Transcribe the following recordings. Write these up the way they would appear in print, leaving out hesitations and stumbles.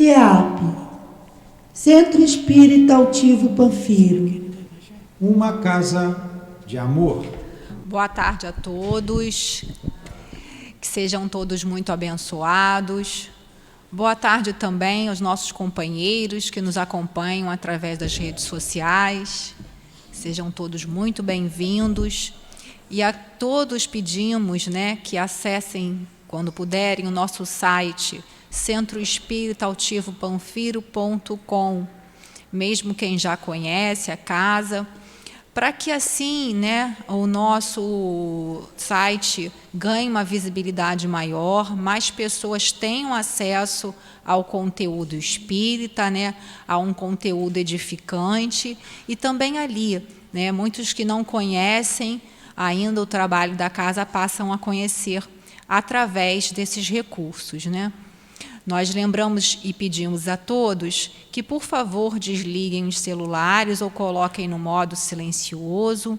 CEAP, Centro Espírita Altivo Panfiro. Uma casa de amor. Boa tarde a todos, que sejam todos muito abençoados. Boa tarde também aos nossos companheiros que nos acompanham através das redes sociais. Sejam todos muito bem-vindos. E a todos pedimos, que acessem, quando puderem, o nosso site centroespíritaaltivopanfiro.com, mesmo quem já conhece a casa, para que assim, o nosso site ganhe uma visibilidade maior, mais pessoas tenham acesso ao conteúdo espírita, a um conteúdo edificante, e também ali, muitos que não conhecem ainda o trabalho da casa passam a conhecer através desses recursos, Nós lembramos e pedimos a todos que, por favor, desliguem os celulares ou coloquem no modo silencioso.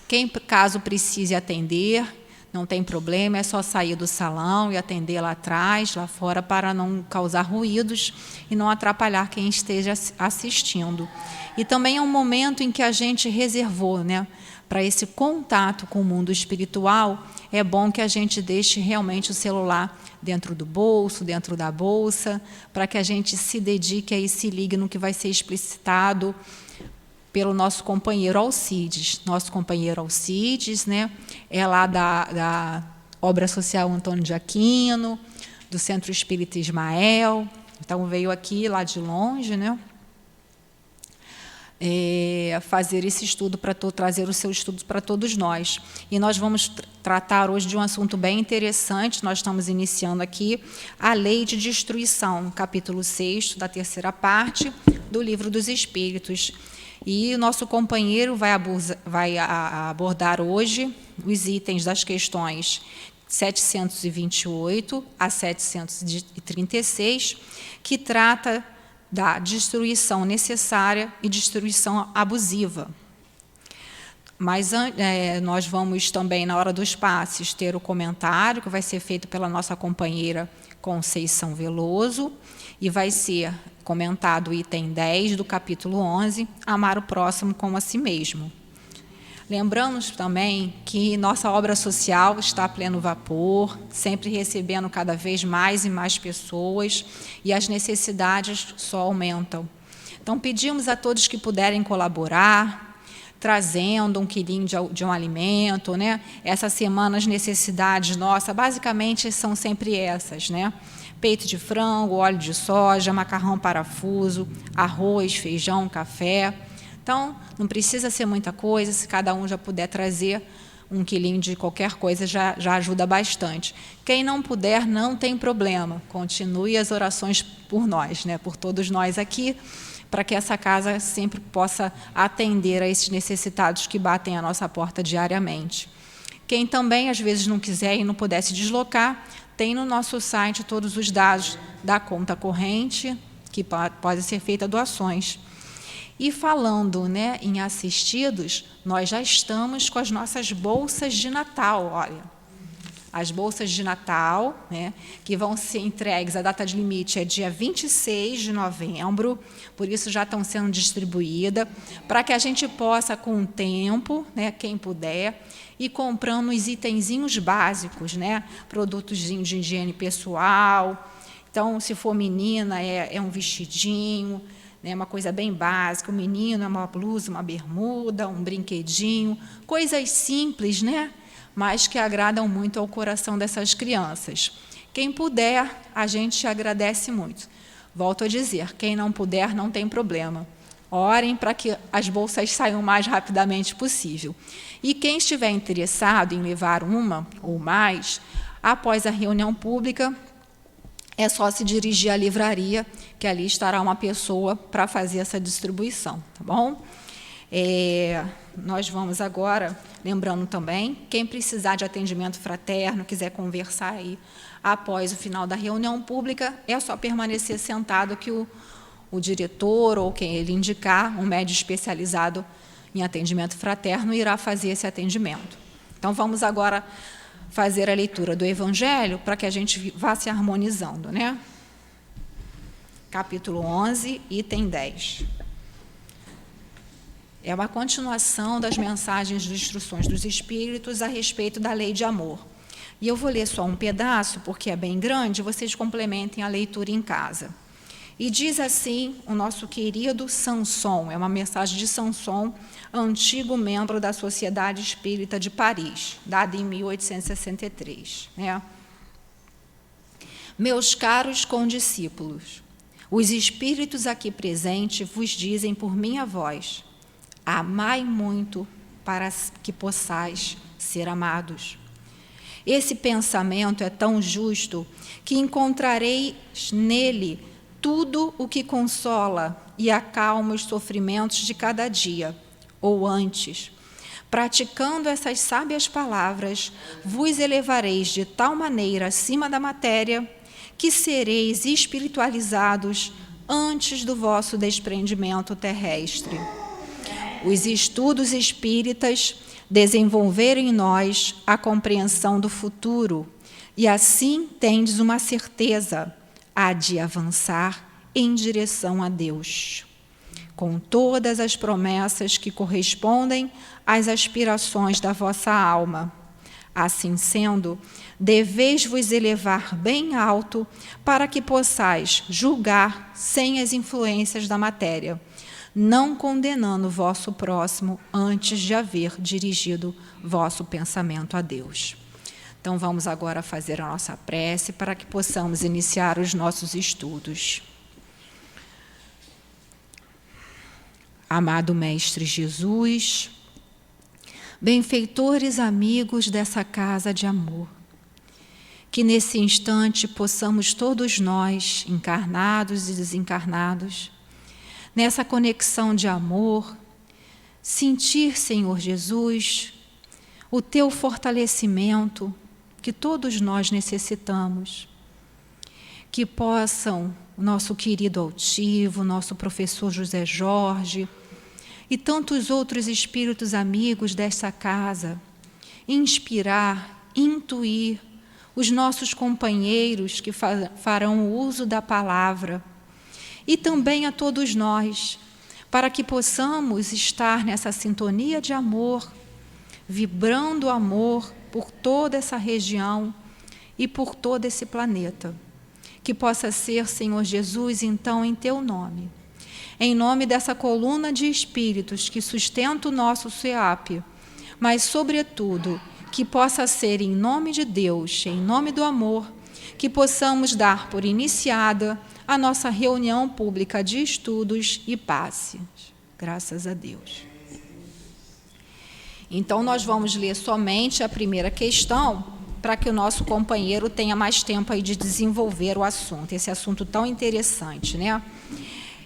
Quem, caso precise atender, não tem problema, é só sair do salão e atender lá atrás, lá fora, para não causar ruídos e não atrapalhar quem esteja assistindo. E também é um momento em que a gente reservou, para esse contato com o mundo espiritual. É bom que a gente deixe realmente o celular dentro do bolso, dentro da bolsa, para que a gente se dedique e se ligue no que vai ser explicitado pelo nosso companheiro Alcides. Nosso companheiro Alcides, é lá da Obra Social Antônio de Aquino, do Centro Espírita Ismael. Então, veio aqui lá de longe, fazer esse estudo, trazer os seus estudos para todos nós. E nós vamos tratar hoje de um assunto bem interessante. Nós estamos iniciando aqui a Lei de Destruição, capítulo 6 da terceira parte do Livro dos Espíritos. E o nosso companheiro vai abordar hoje os itens das questões 728 a 736, que trata da destruição necessária e destruição abusiva. Mas nós vamos também, na hora dos passes, ter o comentário que vai ser feito pela nossa companheira Conceição Veloso, e vai ser comentado o item 10 do capítulo 11, Amar o Próximo como a si mesmo. Lembramos também que nossa obra social está a pleno vapor, sempre recebendo cada vez mais e mais pessoas, e as necessidades só aumentam. Então, pedimos a todos que puderem colaborar, trazendo 1 quilinho de um alimento. Essa semana as necessidades nossas, basicamente, são sempre essas. Peito de frango, óleo de soja, macarrão parafuso, arroz, feijão, café. Então, não precisa ser muita coisa, se cada um já puder trazer 1 quilinho de qualquer coisa, já ajuda bastante. Quem não puder, não tem problema, continue as orações por nós, por todos nós aqui, para que essa casa sempre possa atender a esses necessitados que batem à nossa porta diariamente. Quem também, às vezes, não quiser e não puder se deslocar, tem no nosso site todos os dados da conta corrente, que pode ser feita doações. E falando em assistidos, nós já estamos com as nossas bolsas de Natal, olha. As bolsas de Natal, que vão ser entregues, a data de limite é dia 26 de novembro, por isso já estão sendo distribuídas, para que a gente possa, com o tempo, quem puder, ir comprando os itenzinhos básicos, produtos de higiene pessoal. Então, se for menina, é um vestidinho, uma coisa bem básica. O menino é uma blusa, uma bermuda, um brinquedinho, coisas simples, mas que agradam muito ao coração dessas crianças. Quem puder, a gente agradece muito. Volto a dizer, quem não puder, não tem problema. Orem para que as bolsas saiam o mais rapidamente possível. E quem estiver interessado em levar uma ou mais, após a reunião pública, é só se dirigir à livraria, que ali estará uma pessoa para fazer essa distribuição, tá bom? Nós vamos agora, lembrando também, quem precisar de atendimento fraterno, quiser conversar aí após o final da reunião pública, é só permanecer sentado que o diretor ou quem ele indicar, um médico especializado em atendimento fraterno, irá fazer esse atendimento. Então, vamos agora fazer a leitura do Evangelho para que a gente vá se harmonizando, capítulo 11, item 10. É uma continuação das mensagens de instruções dos Espíritos a respeito da lei de amor. E eu vou ler só um pedaço, porque é bem grande, vocês complementem a leitura em casa. E diz assim o nosso querido Sanson, é uma mensagem de Sanson, antigo membro da Sociedade Espírita de Paris, dada em 1863. Meus caros condiscípulos, os Espíritos aqui presentes vos dizem por minha voz: amai muito para que possais ser amados. Esse pensamento é tão justo que encontrareis nele tudo o que consola e acalma os sofrimentos de cada dia, ou antes. Praticando essas sábias palavras, vos elevareis de tal maneira acima da matéria que sereis espiritualizados antes do vosso desprendimento terrestre. Os estudos espíritas desenvolveram em nós a compreensão do futuro, e assim tendes uma certeza, a de avançar em direção a Deus, com todas as promessas que correspondem às aspirações da vossa alma. Assim sendo, deveis vos elevar bem alto para que possais julgar sem as influências da matéria, não condenando o vosso próximo antes de haver dirigido vosso pensamento a Deus. Então, vamos agora fazer a nossa prece para que possamos iniciar os nossos estudos. Amado Mestre Jesus, benfeitores amigos dessa casa de amor, que nesse instante possamos todos nós, encarnados e desencarnados, nessa conexão de amor, sentir, Senhor Jesus, o teu fortalecimento que todos nós necessitamos, que possam o nosso querido altivo, nosso professor José Jorge e tantos outros espíritos amigos dessa casa, inspirar, intuir os nossos companheiros que farão o uso da palavra, e também a todos nós, para que possamos estar nessa sintonia de amor, vibrando amor por toda essa região e por todo esse planeta. Que possa ser, Senhor Jesus, então, em teu nome, em nome dessa coluna de espíritos que sustenta o nosso SEAP, mas, sobretudo, que possa ser em nome de Deus, em nome do amor, que possamos dar por iniciada a nossa reunião pública de estudos e passe. Graças a Deus. Então, nós vamos ler somente a primeira questão, para que o nosso companheiro tenha mais tempo aí de desenvolver o assunto, esse assunto tão interessante,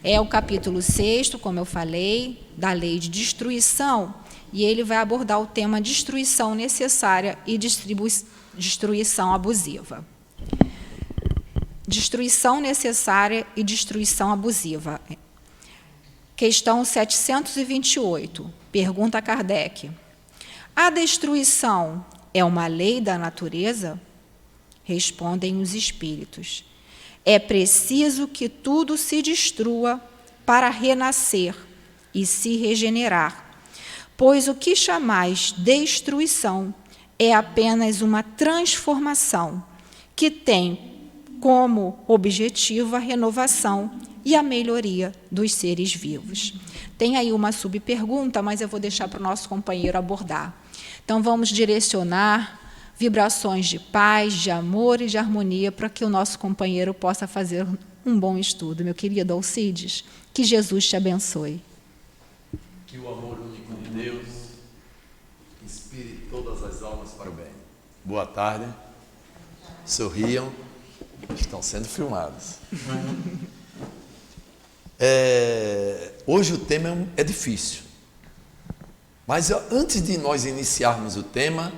É o capítulo 6º, como eu falei, da lei de destruição, e ele vai abordar o tema destruição necessária e destruição abusiva. Destruição necessária e destruição abusiva. Questão 728, pergunta Kardec: a destruição é uma lei da natureza? Respondem os espíritos: é preciso que tudo se destrua para renascer e se regenerar, pois o que chamais destruição é apenas uma transformação que tem como objetivo a renovação e a melhoria dos seres vivos. Tem aí uma subpergunta, mas eu vou deixar para o nosso companheiro abordar. Então, vamos direcionar vibrações de paz, de amor e de harmonia para que o nosso companheiro possa fazer um bom estudo. Meu querido Alcides, que Jesus te abençoe. Que o amor único de Deus inspire todas as almas para o bem. Boa tarde. Sorriam. Estão sendo filmados. Hoje o tema é difícil. Mas antes de nós iniciarmos o tema,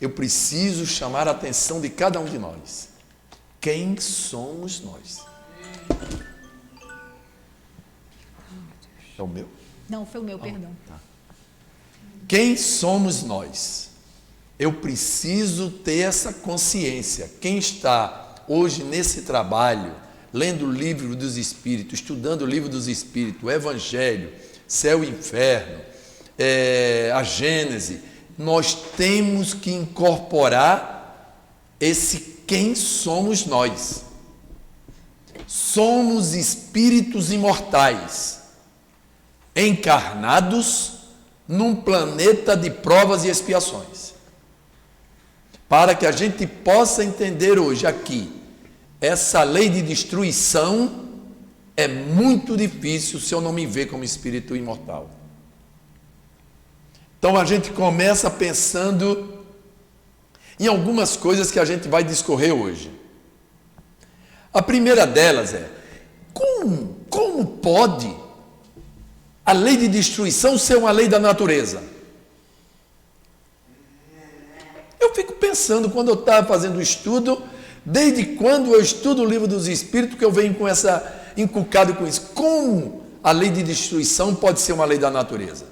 eu preciso chamar a atenção de cada um de nós. Quem somos nós? É o meu? Não, foi o meu, perdão. Tá. Quem somos nós? Eu preciso ter essa consciência. Quem está hoje nesse trabalho, lendo o livro dos Espíritos, estudando o livro dos Espíritos, o Evangelho, céu e inferno, a Gênese, nós temos que incorporar esse quem somos nós. Somos espíritos imortais, encarnados num planeta de provas e expiações. Para que a gente possa entender hoje aqui, essa lei de destruição é muito difícil se eu não me ver como espírito imortal. Então a gente começa pensando em algumas coisas que a gente vai discorrer hoje. A primeira delas é, como pode a lei de destruição ser uma lei da natureza? Eu fico pensando, quando eu estava fazendo o estudo, desde quando eu estudo o livro dos Espíritos, que eu venho com inculcado com isso, como a lei de destruição pode ser uma lei da natureza?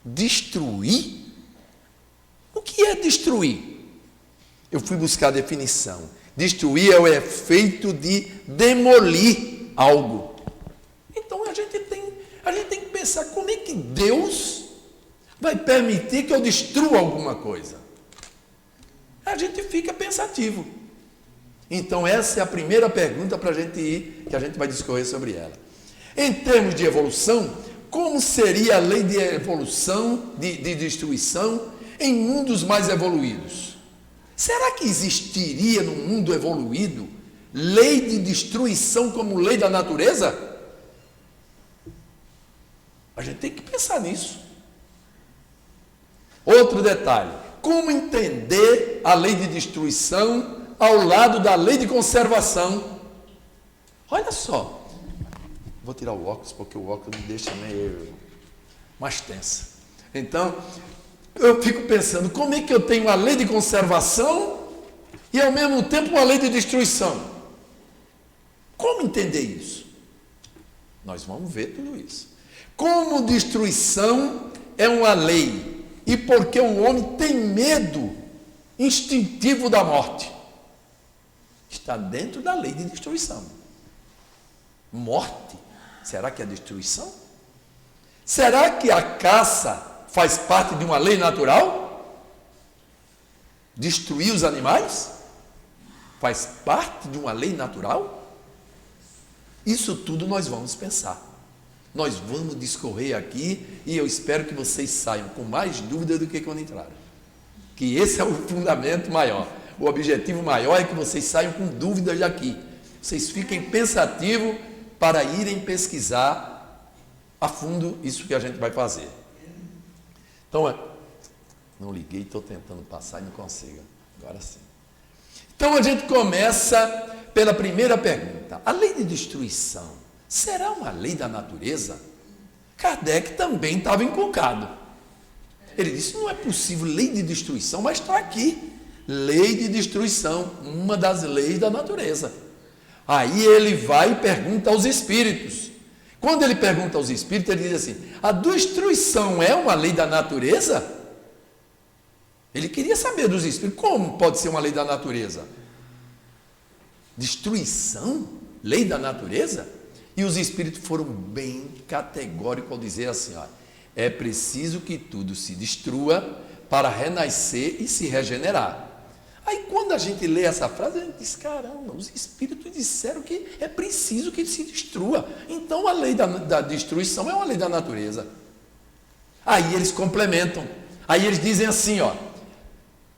Destruir? O que é destruir? Eu fui buscar a definição. Destruir é o efeito de demolir algo. Então a gente tem que pensar, como é que Deus vai permitir que eu destrua alguma coisa? A gente fica pensativo. Então essa é a primeira pergunta para a gente ir, que a gente vai discorrer sobre ela. Em termos de evolução, como seria a lei de evolução, de destruição, em mundos mais evoluídos? Será que existiria no mundo evoluído lei de destruição como lei da natureza? A gente tem que pensar nisso. Outro detalhe, como entender a lei de destruição ao lado da lei de conservação? Olha só, vou tirar o óculos porque o óculos me deixa meio mais tensa. Então, eu fico pensando, como é que eu tenho uma lei de conservação e ao mesmo tempo uma lei de destruição? Como entender isso? Nós vamos ver tudo isso. Como destruição é uma lei e porque o homem tem medo instintivo da morte, está dentro da lei de destruição. Morte, será que é destruição? Será que a caça faz parte de uma lei natural? Destruir os animais faz parte de uma lei natural? Isso tudo nós vamos pensar. Nós vamos discorrer aqui e eu espero que vocês saiam com mais dúvidas do que quando entraram. Que esse é o fundamento maior. O objetivo maior é que vocês saiam com dúvidas daqui. Vocês fiquem pensativos para irem pesquisar a fundo isso que a gente vai fazer. Então, não liguei, estou tentando passar e não consigo. Agora sim. Então, a gente começa pela primeira pergunta. A lei de destruição será uma lei da natureza? Kardec também estava inculcado. Ele disse, não é possível lei de destruição, mas está aqui. Lei de destruição, uma das leis da natureza. Aí ele vai e pergunta aos espíritos. Quando ele pergunta aos espíritos, ele diz assim, a destruição é uma lei da natureza? Ele queria saber dos espíritos, como pode ser uma lei da natureza? Destruição? Lei da natureza? E os espíritos foram bem categóricos ao dizer assim, ó, é preciso que tudo se destrua para renascer e se regenerar. Aí quando a gente lê essa frase, a gente diz, caramba, os espíritos disseram que é preciso que se destrua. Então a lei da destruição é uma lei da natureza. Aí eles complementam. Aí eles dizem assim, ó,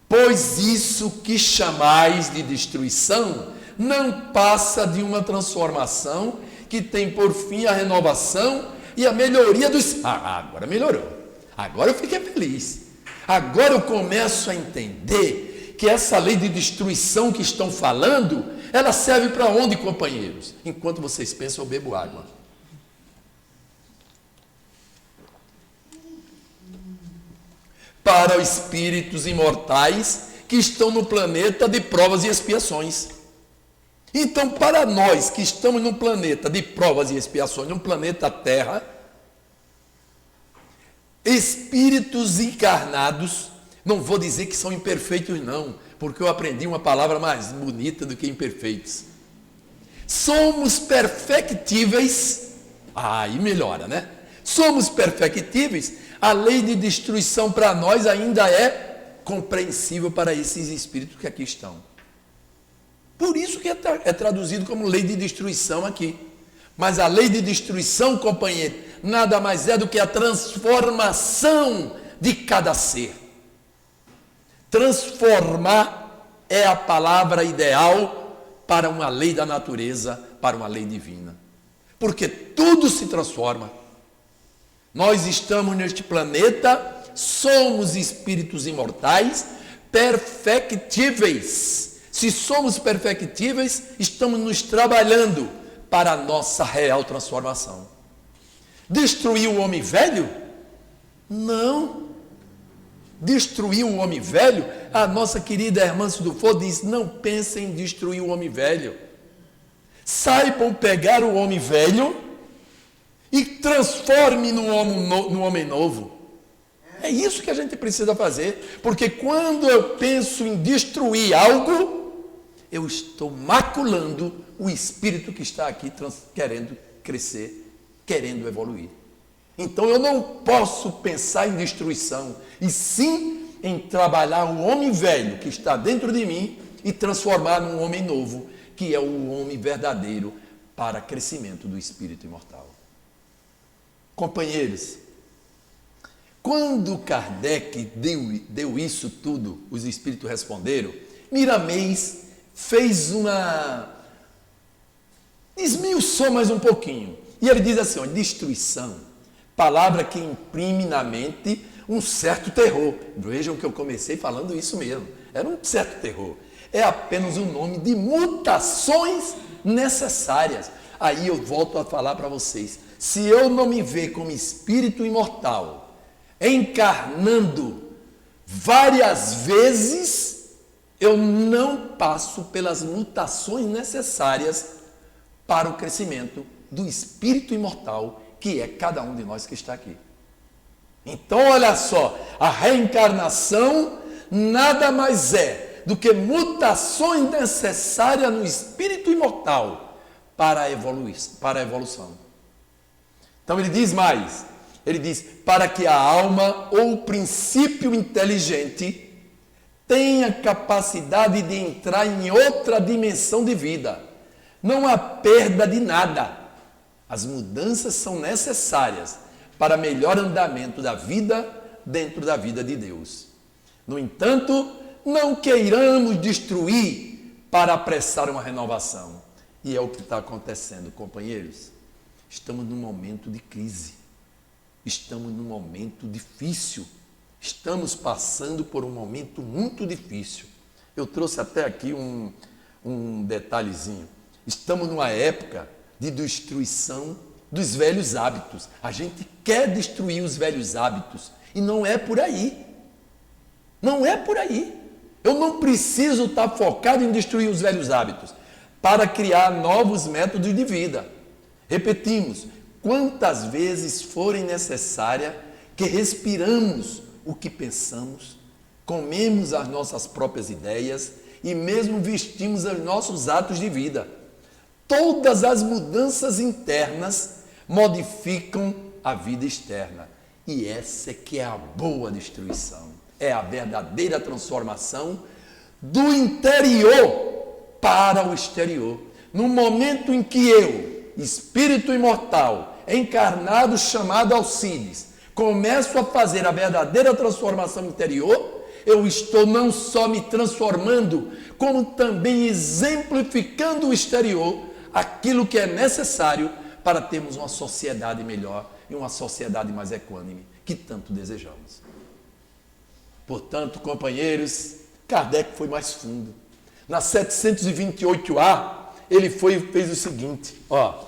pois isso que chamais de destruição não passa de uma transformação que tem por fim a renovação e a melhoria dos... agora melhorou. Agora eu fiquei feliz. Agora eu começo a entender que essa lei de destruição que estão falando, ela serve para onde, companheiros? Enquanto vocês pensam, eu bebo água. Para os espíritos imortais que estão no planeta de provas e expiações. Então, para nós que estamos num planeta de provas e expiações, num planeta Terra, espíritos encarnados, não vou dizer que são imperfeitos não, porque eu aprendi uma palavra mais bonita do que imperfeitos. somos perfectíveis, aí melhora, né? Somos perfectíveis, a lei de destruição para nós ainda é compreensível para esses espíritos que aqui estão. Por isso que é traduzido como lei de destruição aqui. Mas a lei de destruição, companheiro, nada mais é do que a transformação de cada ser. Transformar é a palavra ideal para uma lei da natureza, para uma lei divina. Porque tudo se transforma. Nós estamos neste planeta, somos espíritos imortais, perfectíveis. Se somos perfectíveis, estamos nos trabalhando para a nossa real transformação. Destruir o homem velho? Não. Destruir o homem velho? A nossa querida irmã Sudufo diz, não pensem em destruir o homem velho. Saibam pegar o homem velho e transforme no homem novo. É isso que a gente precisa fazer, porque quando eu penso em destruir algo, eu estou maculando o espírito que está aqui querendo crescer, querendo evoluir. Então eu não posso pensar em destruição, e sim em trabalhar o homem velho que está dentro de mim e transformar num homem novo, que é o homem verdadeiro para crescimento do espírito imortal. Companheiros, quando Kardec deu isso tudo, os espíritos responderam, Miramês fez esmiuçou mais um pouquinho. E ele diz assim, ó, destruição, palavra que imprime na mente um certo terror. Vejam que eu comecei falando isso mesmo. Era um certo terror. É apenas um nome de mutações necessárias. Aí eu volto a falar para vocês. Se eu não me ver como espírito imortal, encarnando várias vezes, eu não passo pelas mutações necessárias para o crescimento do espírito imortal, que é cada um de nós que está aqui. Então, olha só, a reencarnação nada mais é do que mutações necessárias no espírito imortal para a evolução. Então ele diz mais, ele diz, para que a alma ou o princípio inteligente tenha capacidade de entrar em outra dimensão de vida. Não há perda de nada. As mudanças são necessárias para melhor andamento da vida dentro da vida de Deus. No entanto, não queiramos destruir para apressar uma renovação. E é o que está acontecendo, companheiros. Estamos num momento de crise. Estamos num momento difícil. Estamos passando por um momento muito difícil. Eu trouxe até aqui um detalhezinho. Estamos numa época de destruição dos velhos hábitos. A gente quer destruir os velhos hábitos. E não é por aí. Não é por aí. Eu não preciso estar focado em destruir os velhos hábitos para criar novos métodos de vida. Repetimos, quantas vezes forem necessárias que respiramos o que pensamos, comemos as nossas próprias ideias e mesmo vestimos os nossos atos de vida. Todas as mudanças internas modificam a vida externa. E essa é que é a boa destruição. É a verdadeira transformação do interior para o exterior. No momento em que eu, espírito imortal, encarnado chamado Alcides, começo a fazer a verdadeira transformação interior, eu estou não só me transformando, como também exemplificando o exterior, aquilo que é necessário para termos uma sociedade melhor e uma sociedade mais equânime, que tanto desejamos. Portanto, companheiros, Kardec foi mais fundo. Na 728A, ele fez o seguinte, ó.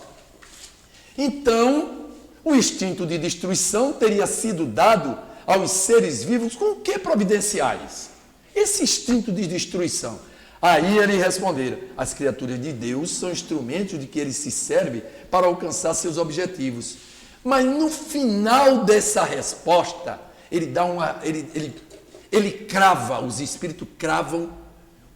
Então, o instinto de destruição teria sido dado aos seres vivos com o que providenciais? Esse instinto de destruição. Aí ele responderam, as criaturas de Deus são instrumentos de que ele se serve para alcançar seus objetivos. Mas no final dessa resposta, ele dá ele crava, os espíritos cravam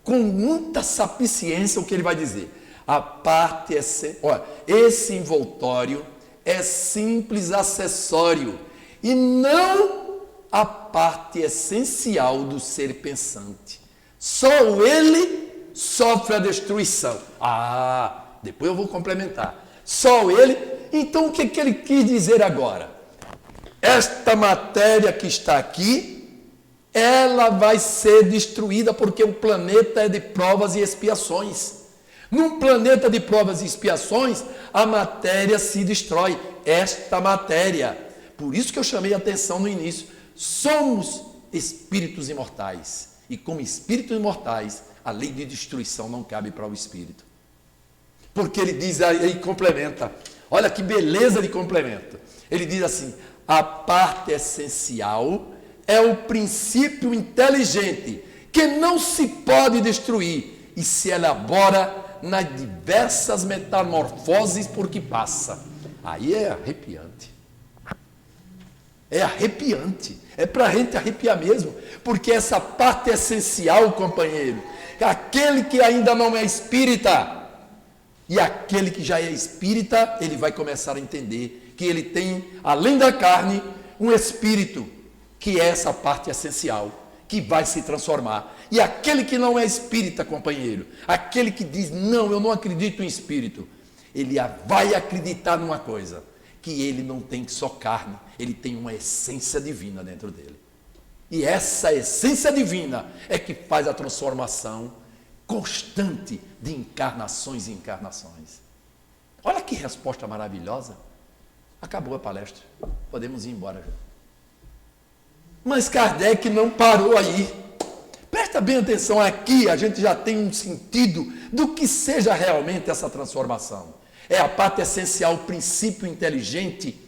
com muita sapiência o que ele vai dizer. A parte olha, esse envoltório é simples acessório e não a parte essencial do ser pensante. Só ele sofre a destruição. Depois eu vou complementar. Só ele. Então o que ele quis dizer agora? Esta matéria que está aqui, ela vai ser destruída porque o planeta é de provas e expiações. Num planeta de provas e expiações, a matéria se destrói. Esta matéria. Por isso que eu chamei a atenção no início. Somos espíritos imortais. E como espíritos imortais, a lei de destruição não cabe para o espírito. Porque ele diz aí, complementa. Olha que beleza de complemento. Ele diz assim: a parte essencial é o princípio inteligente que não se pode destruir e se elabora nas diversas metamorfoses por que passa. Aí é arrepiante. É arrepiante. É para a gente arrepiar mesmo. Porque essa parte essencial, companheiro, aquele que ainda não é espírita e aquele que já é espírita, ele vai começar a entender que ele tem, além da carne, um espírito, que é essa parte essencial, que vai se transformar. E aquele que não é espírita, companheiro, aquele que diz, não, eu não acredito em espírito, ele vai acreditar numa coisa, que ele não tem só carne, ele tem uma essência divina dentro dele. E essa essência divina é que faz a transformação constante de encarnações e encarnações. Olha que resposta maravilhosa. Acabou a palestra, podemos ir embora já. Mas Kardec não parou aí. Presta bem atenção aqui, a gente já tem um sentido do que seja realmente essa transformação. É a parte essencial, o princípio inteligente,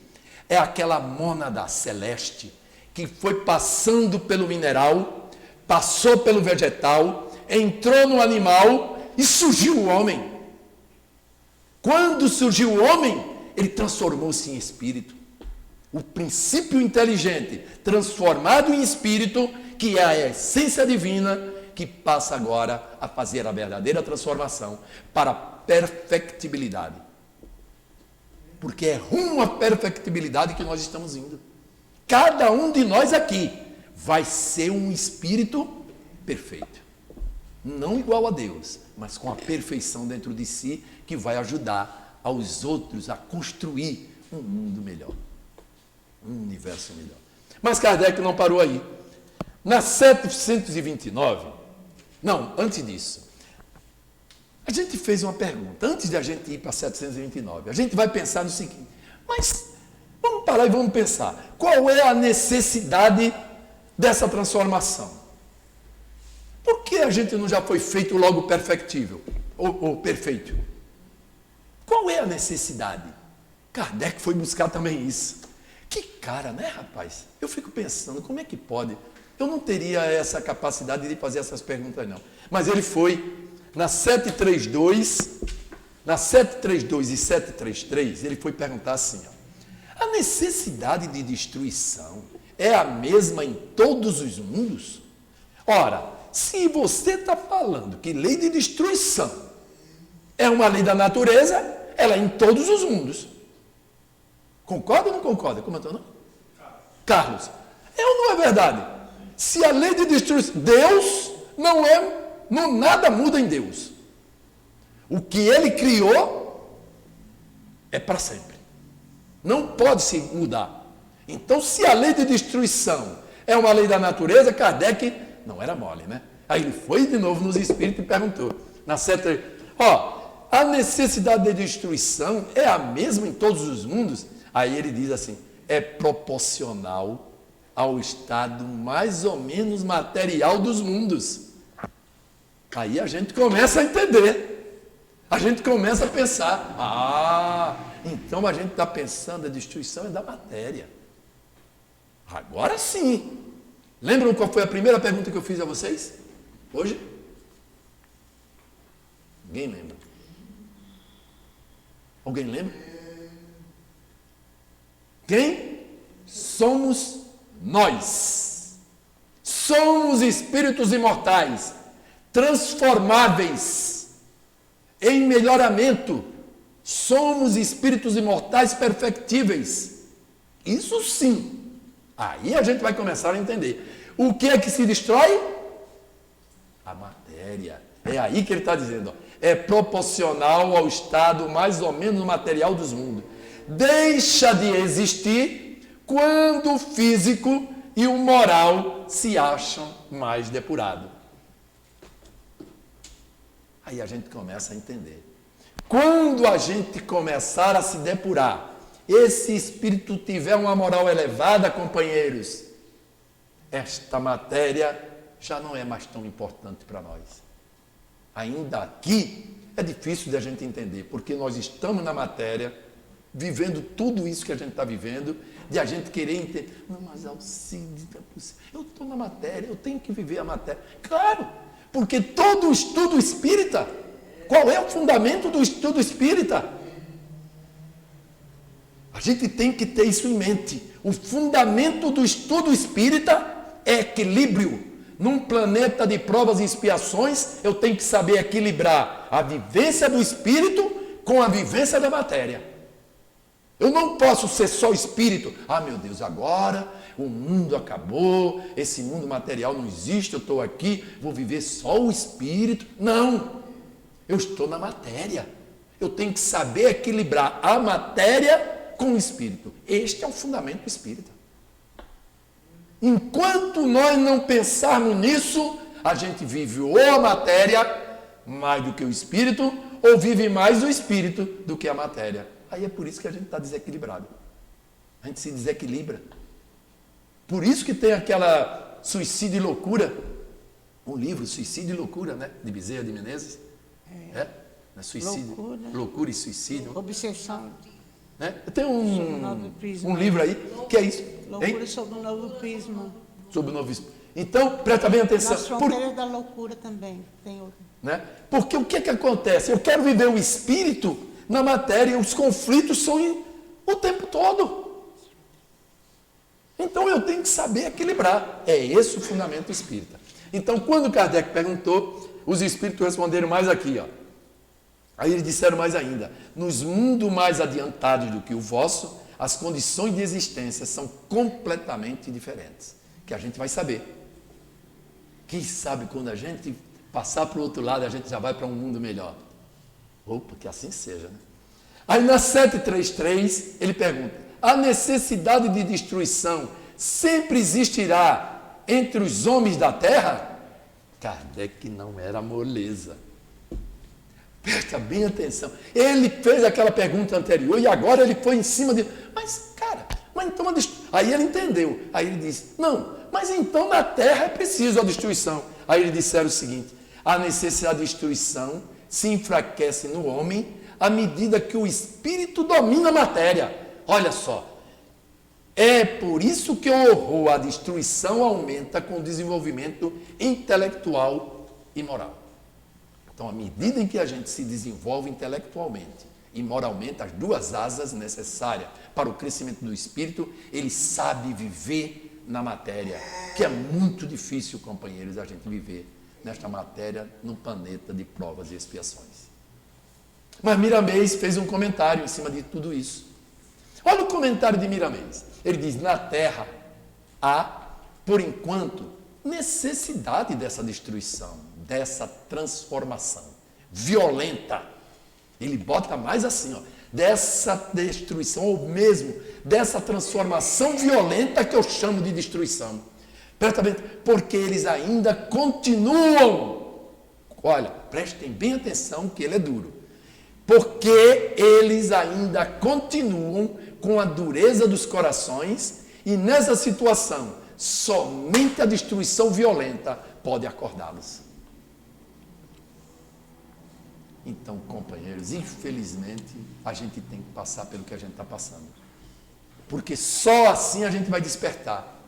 é aquela mônada celeste que foi passando pelo mineral, passou pelo vegetal, entrou no animal e surgiu o homem. Quando surgiu o homem, ele transformou-se em espírito. O princípio inteligente, transformado em espírito, que é a essência divina, que passa agora a fazer a verdadeira transformação para a perfectibilidade. Porque é rumo à perfectibilidade que nós estamos indo. Cada um de nós aqui vai ser um espírito perfeito. Não igual a Deus, mas com a perfeição dentro de si, que vai ajudar aos outros a construir um mundo melhor. Um universo melhor. Mas Kardec não parou aí. Na 729, não, antes disso, a gente fez uma pergunta, antes de a gente ir para 729, a gente vai pensar no seguinte, mas vamos parar e vamos pensar, qual é a necessidade dessa transformação? Por que a gente não já foi feito logo perfectível, ou perfeito? Qual é a necessidade? Kardec foi buscar também isso. Que cara, né, rapaz? Eu fico pensando, como é que pode? Eu não teria essa capacidade de fazer essas perguntas, não. Mas ele foi, na 732 e 733, ele foi perguntar assim, ó, a necessidade de destruição é a mesma em todos os mundos? Ora, se você está falando que lei de destruição é uma lei da natureza, ela é em todos os mundos. Concorda ou não concorda? Como é teu nome? Carlos. É ou não é verdade? Se a lei de destruição... Deus não é... Não, nada muda em Deus. O que ele criou é para sempre. Não pode se mudar. Então, se a lei de destruição é uma lei da natureza, Kardec não era mole, né? Aí ele foi de novo nos espíritos e perguntou. Na seta, a necessidade de destruição é a mesma em todos os mundos? Aí ele diz assim, é proporcional ao estado mais ou menos material dos mundos. Aí a gente começa a entender. A gente começa a pensar, então a gente está pensando a destruição é da matéria. Agora sim. Lembram qual foi a primeira pergunta que eu fiz a vocês? Hoje? Ninguém lembra? Alguém lembra? Quem? Somos nós. Somos espíritos imortais, transformáveis. em melhoramento. Somos espíritos imortais perfectíveis. Isso sim. Aí a gente vai começar a entender. O que é que se destrói? A matéria. É aí que ele está dizendo. Ó, é proporcional ao estado mais ou menos material dos mundos. Deixa de existir quando o físico e o moral se acham mais depurados. Aí a gente começa a entender. Quando a gente começar a se depurar, esse espírito tiver uma moral elevada, companheiros, esta matéria já não é mais tão importante para nós. Ainda aqui é difícil de a gente entender, porque nós estamos na matéria, vivendo tudo isso que a gente está vivendo, de a gente querer entender. Não, mas Alcides, não é possível. Eu estou na matéria, eu tenho que viver a matéria. Claro, porque todo o estudo espírita, qual é o fundamento do estudo espírita? A gente tem que ter isso em mente. O fundamento do estudo espírita é equilíbrio. Num planeta de provas e expiações, eu tenho que saber equilibrar a vivência do espírito com a vivência da matéria. Eu não posso ser só espírito. Ah, meu Deus, agora o mundo acabou, esse mundo material não existe, eu estou aqui, vou viver só o espírito. Não, eu estou na matéria. Eu tenho que saber equilibrar a matéria com o espírito. Este é o fundamento espírita. Enquanto nós não pensarmos nisso, a gente vive ou a matéria mais do que o espírito, ou vive mais o espírito do que a matéria. Aí é por isso que a gente está desequilibrado. A gente se desequilibra. Por isso que tem aquela Suicídio e Loucura, um livro, Suicídio e Loucura, né? De Bezerra de Menezes. É? Suicídio, loucura e suicídio. Obsessão. Né? Tem um livro aí que é isso. Loucura sobre o novo prisma. Sobre o novo prisma. Então, presta bem atenção. Nas fronteiras da loucura também. Tem outro. Né? Porque o que é que acontece? Eu quero viver o espírito na matéria, os conflitos são o tempo todo. Então eu tenho que saber equilibrar. É esse o fundamento espírita. Então, quando Kardec perguntou, os espíritos responderam mais aqui, ó. Aí eles disseram mais ainda: nos mundos mais adiantados do que o vosso, as condições de existência são completamente diferentes. Que a gente vai saber. Quem sabe quando a gente passar para o outro lado, a gente já vai para um mundo melhor. Opa, que assim seja, né? Aí na 733, ele pergunta: a necessidade de destruição sempre existirá entre os homens da terra? Kardec não era moleza. Presta bem atenção. Ele fez aquela pergunta anterior e agora ele foi em cima de... Mas, cara, mas então a aí ele entendeu. Aí ele disse: não, mas então na terra é preciso a destruição. Aí eles disseram o seguinte: a necessidade de destruição se enfraquece no homem à medida que o espírito domina a matéria. Olha só. É por isso que o horror à destruição aumenta com o desenvolvimento intelectual e moral. Então, à medida em que a gente se desenvolve intelectualmente e moralmente, as duas asas necessárias para o crescimento do espírito, ele sabe viver na matéria, que é muito difícil, companheiros, a gente viver nesta matéria, no planeta de provas e expiações. Mas Miramês fez um comentário em cima de tudo isso. Olha o comentário de Miramês. Ele diz: na Terra há, por enquanto, necessidade dessa destruição, dessa transformação violenta. Ele bota mais assim, ó, dessa destruição, ou mesmo dessa transformação violenta que eu chamo de destruição. Presta bem, porque eles ainda continuam. Olha, prestem bem atenção que ele é duro. Porque eles ainda continuam com a dureza dos corações e nessa situação, somente a destruição violenta pode acordá-los. Então, companheiros, infelizmente, a gente tem que passar pelo que a gente está passando. Porque só assim a gente vai despertar.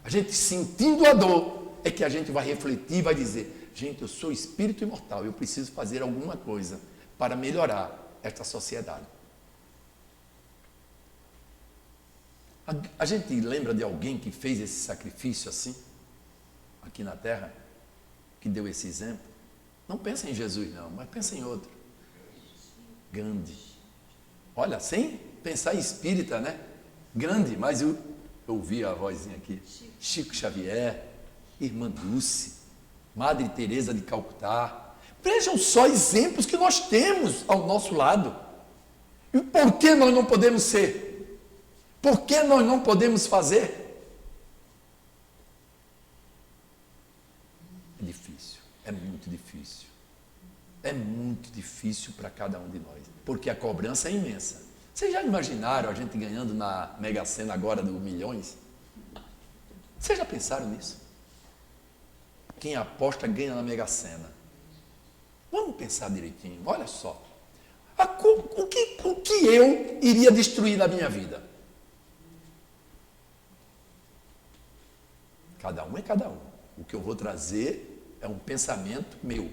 A gente sentindo a dor é que a gente vai refletir e vai dizer: gente, eu sou espírito imortal, eu preciso fazer alguma coisa para melhorar esta sociedade. A gente lembra de alguém que fez esse sacrifício assim, aqui na Terra, que deu esse exemplo? Não pensa em Jesus não, mas pensa em outro. Gandhi. Olha, sem pensar em espírita, né? Gandhi, mas eu ouvi a vozinha aqui. Chico Xavier, Irmã Dulce, Madre Teresa de Calcutá. Vejam só exemplos que nós temos ao nosso lado. E por que nós não podemos ser? Por que nós não podemos fazer? É difícil, é muito difícil. É muito difícil para cada um de nós, porque a cobrança é imensa. Vocês já imaginaram a gente ganhando na Mega Sena agora dos milhões? Vocês já pensaram nisso? Quem aposta ganha na Mega Sena. Vamos pensar direitinho, olha só. O que eu iria destruir na minha vida? Cada um é cada um. O que eu vou trazer é um pensamento meu.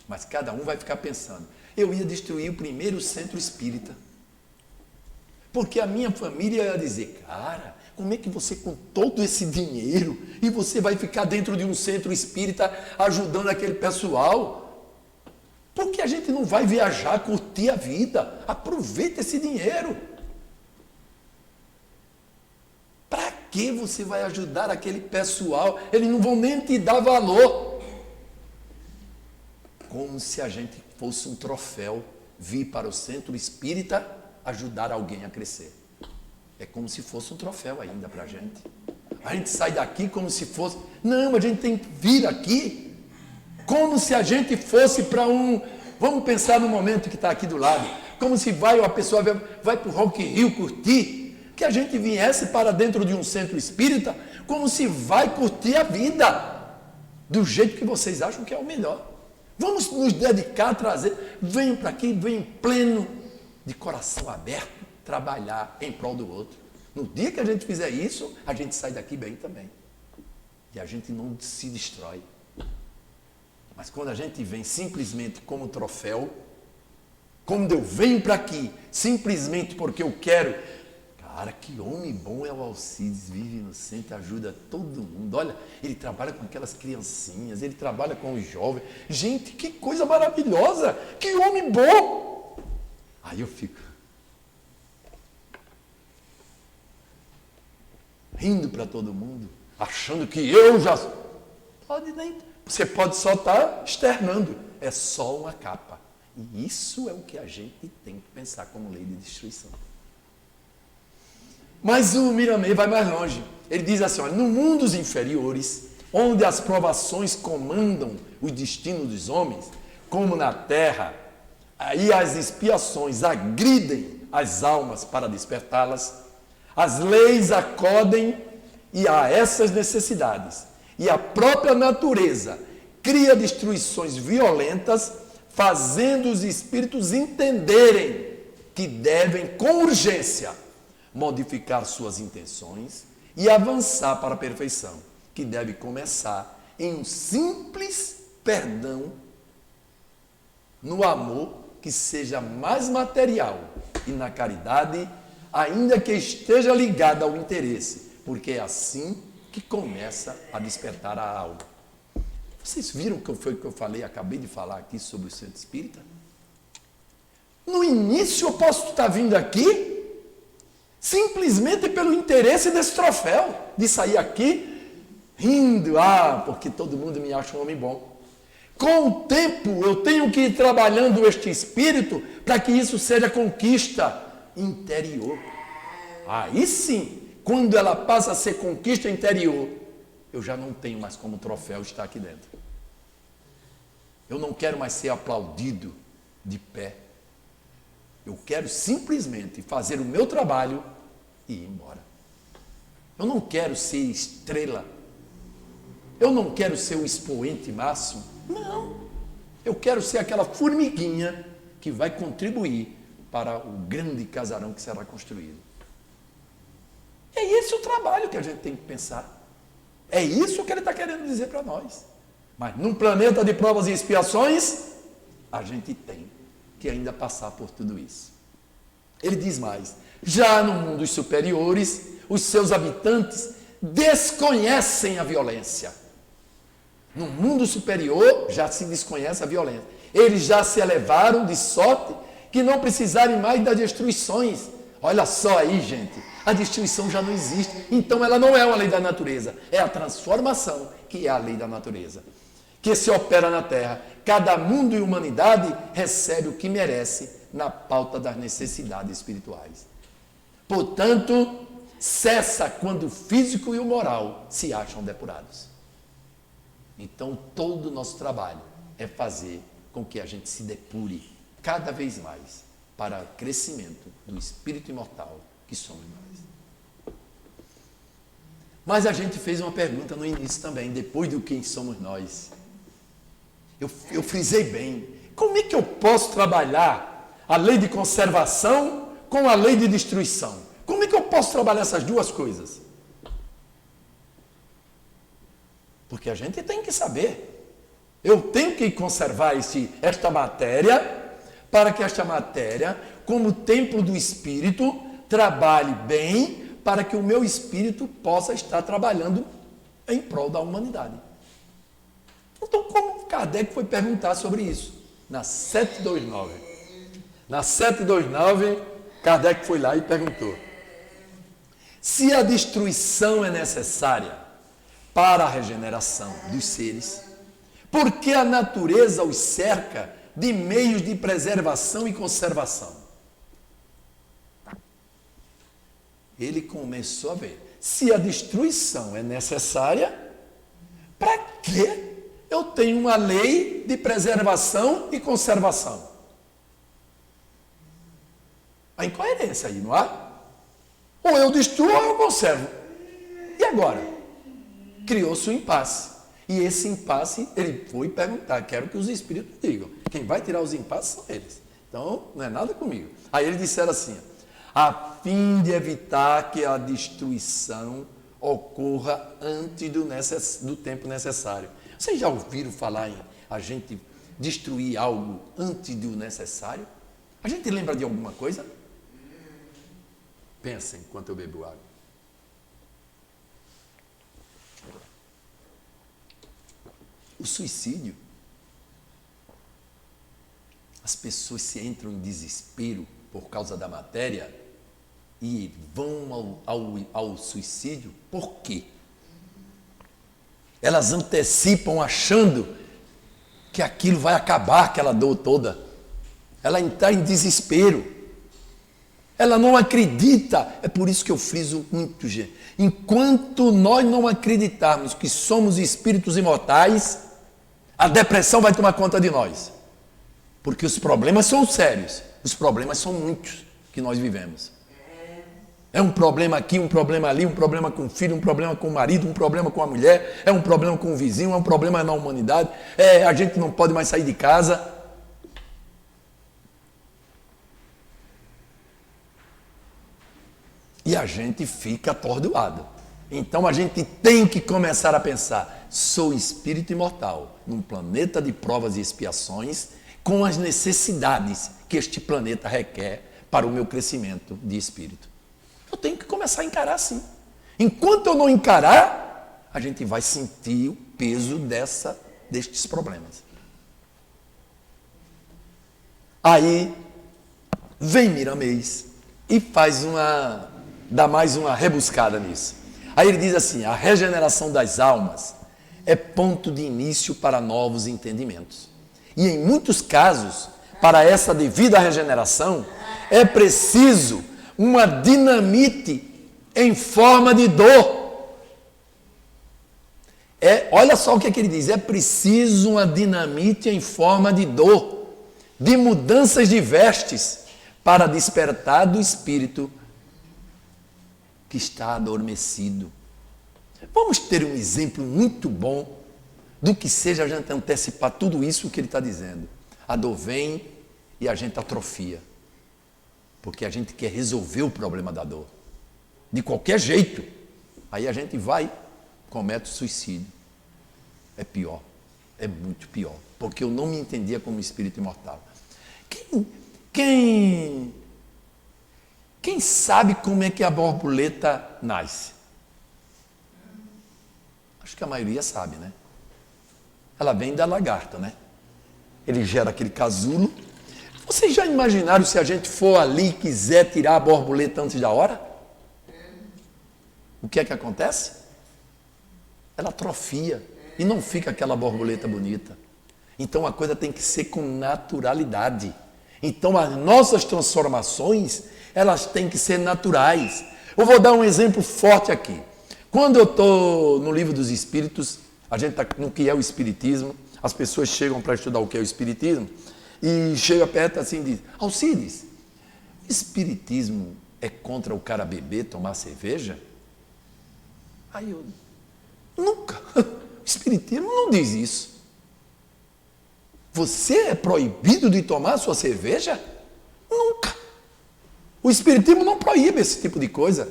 Mas cada um vai ficar pensando. Eu ia destruir o primeiro centro espírita. Porque a minha família ia dizer, cara, como é que você com todo esse dinheiro e você vai ficar dentro de um centro espírita ajudando aquele pessoal? Porque a gente não vai viajar, curtir a vida. Aproveita esse dinheiro. Para que você vai ajudar aquele pessoal? Eles não vão nem te dar valor. Como se a gente fosse um troféu vir para o centro espírita ajudar alguém a crescer. É como se fosse um troféu ainda para a gente. A gente sai daqui como se fosse... Não, a gente tem que vir aqui como se a gente fosse para um... Vamos pensar no momento que está aqui do lado. Como se a pessoa vai para o Rock in Rio curtir. Que a gente viesse para dentro de um centro espírita como se vai curtir a vida. Do jeito que vocês acham que é o melhor. Vamos nos dedicar a trazer, venham para aqui, venham pleno, de coração aberto, trabalhar em prol do outro. No dia que a gente fizer isso, a gente sai daqui bem também. E a gente não se destrói. Mas quando a gente vem simplesmente como troféu, quando eu venho para aqui, simplesmente porque eu quero... Cara, que homem bom é o Alcides, vive inocente, ajuda todo mundo. Olha, ele trabalha com aquelas criancinhas, ele trabalha com os jovens. Gente, que coisa maravilhosa! Que homem bom! Aí eu fico rindo para todo mundo, achando que eu já... Você pode só estar externando. É só uma capa. E isso é o que a gente tem que pensar como lei de destruição. Mas o Miramê vai mais longe. Ele diz assim, olha, no mundo dos inferiores, onde as provações comandam o destino dos homens, como na terra, aí as expiações agridem as almas para despertá-las, as leis acodem e a essas necessidades. E a própria natureza cria destruições violentas, fazendo os espíritos entenderem que devem, com urgência, modificar suas intenções e avançar para a perfeição, que deve começar em um simples perdão, no amor que seja mais material e na caridade, ainda que esteja ligada ao interesse, porque é assim que começa a despertar a alma. Vocês viram o que foi que eu falei, acabei de falar aqui sobre o centro espírita? No início eu posso estar vindo aqui simplesmente pelo interesse desse troféu, de sair aqui rindo, porque todo mundo me acha um homem bom. Com o tempo, eu tenho que ir trabalhando este espírito para que isso seja conquista interior. Aí sim, quando ela passa a ser conquista interior, eu já não tenho mais como troféu estar aqui dentro. Eu não quero mais ser aplaudido de pé. Eu quero simplesmente fazer o meu trabalho e ir embora. Eu não quero ser estrela. Eu não quero ser o expoente máximo. Não. Eu quero ser aquela formiguinha que vai contribuir para o grande casarão que será construído. É esse o trabalho que a gente tem que pensar. É isso que ele está querendo dizer para nós. Mas num planeta de provas e expiações, a gente tem que ainda passar por tudo isso. Ele diz mais, já no mundo dos superiores, os seus habitantes desconhecem a violência. No mundo superior já se desconhece a violência. Eles já se elevaram de sorte que não precisarem mais das destruições. Olha só aí, gente, a destruição já não existe, então ela não é uma lei da natureza, é a transformação que é a lei da natureza, que se opera na Terra. Cada mundo e humanidade recebe o que merece na pauta das necessidades espirituais. Portanto, cessa quando o físico e o moral se acham depurados. Então, todo o nosso trabalho é fazer com que a gente se depure cada vez mais para o crescimento do espírito imortal que somos nós. Mas a gente fez uma pergunta no início também, depois do quem somos nós. Eu frisei bem, como é que eu posso trabalhar a lei de conservação com a lei de destruição? Como é que eu posso trabalhar essas duas coisas? Porque a gente tem que saber. Eu tenho que conservar esta matéria, para que esta matéria, como templo do Espírito, trabalhe bem, para que o meu Espírito possa estar trabalhando em prol da humanidade. Então, como Kardec foi perguntar sobre isso? Na 729. Na 729, Kardec foi lá e perguntou: se a destruição é necessária para a regeneração dos seres, por que a natureza os cerca de meios de preservação e conservação? Ele começou a ver, se a destruição é necessária, para que eu tenho uma lei de preservação e conservação? A incoerência aí, não há? Ou eu destruo ou eu conservo. E agora? Criou-se um impasse. E esse impasse, ele foi perguntar, quero que os espíritos digam. Quem vai tirar os impasses são eles. Então, não é nada comigo. Aí eles disseram assim, a fim de evitar que a destruição ocorra antes do tempo necessário. Vocês já ouviram falar em a gente destruir algo antes do necessário? A gente lembra de alguma coisa? Pensa enquanto eu bebo água. O suicídio. As pessoas se entram em desespero por causa da matéria e vão ao suicídio. Por quê? Elas antecipam achando que aquilo vai acabar, aquela dor toda. Ela está em desespero. Ela não acredita. É por isso que eu friso muito, gente. Enquanto nós não acreditarmos que somos espíritos imortais, a depressão vai tomar conta de nós. Porque os problemas são sérios. Os problemas são muitos que nós vivemos. É um problema aqui, um problema ali, um problema com o filho, um problema com o marido, um problema com a mulher, é um problema com o vizinho, é um problema na humanidade, a gente não pode mais sair de casa. E a gente fica atordoado. Então a gente tem que começar a pensar, sou espírito imortal, num planeta de provas e expiações, com as necessidades que este planeta requer para o meu crescimento de espírito. Eu tenho que começar a encarar assim. Enquanto eu não encarar, a gente vai sentir o peso destes problemas. Aí vem Miramês e dá mais uma rebuscada nisso. Aí ele diz assim, a regeneração das almas é ponto de início para novos entendimentos. E em muitos casos, para essa devida regeneração, é preciso uma dinamite em forma de dor. Olha só o que ele diz, é preciso uma dinamite em forma de dor, de mudanças de vestes, para despertar do espírito que está adormecido. Vamos ter um exemplo muito bom do que seja a gente antecipar tudo isso que ele está dizendo. A dor vem e a gente atrofia. Porque a gente quer resolver o problema da dor. De qualquer jeito. Aí a gente vai, comete suicídio. É pior. É muito pior. Porque eu não me entendia como espírito imortal. Quem sabe como é que a borboleta nasce? Acho que a maioria sabe, né? Ela vem da lagarta, né? Ele gera aquele casulo, Vocês já imaginaram se a gente for ali e quiser tirar a borboleta antes da hora? O que é que acontece? Ela atrofia e não fica aquela borboleta bonita. Então a coisa tem que ser com naturalidade. Então as nossas transformações, elas têm que ser naturais. Eu vou dar um exemplo forte aqui. Quando eu estou no Livro dos Espíritos, a gente está no que é o Espiritismo, as pessoas chegam para estudar o que é o Espiritismo, e chega perto assim e diz: Alcides, Espiritismo é contra o cara beber, tomar cerveja? Aí eu, nunca. O Espiritismo não diz isso. Você é proibido de tomar sua cerveja? Nunca. O Espiritismo não proíbe esse tipo de coisa.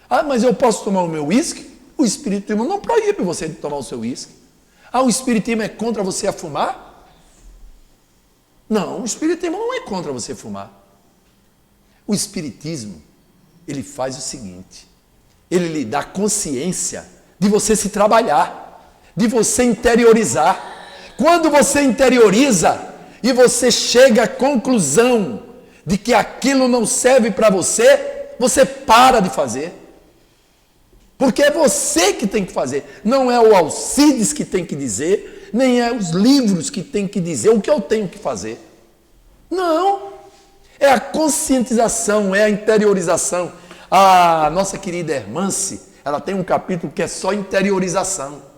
Ah, mas eu posso tomar o meu uísque? O Espiritismo não proíbe você de tomar o seu uísque. Ah, o Espiritismo é contra você a fumar? Não, o Espiritismo não é contra você fumar. O Espiritismo, ele faz o seguinte: ele lhe dá consciência de você se trabalhar, de você interiorizar. Quando você interioriza e você chega à conclusão de que aquilo não serve para você, você para de fazer. Porque é você que tem que fazer. Não é o Alcides que tem que dizer, nem é os livros que tem que dizer o que eu tenho que fazer. Não. É a conscientização, é a interiorização. A nossa querida Hermance, ela tem um capítulo que é só interiorização.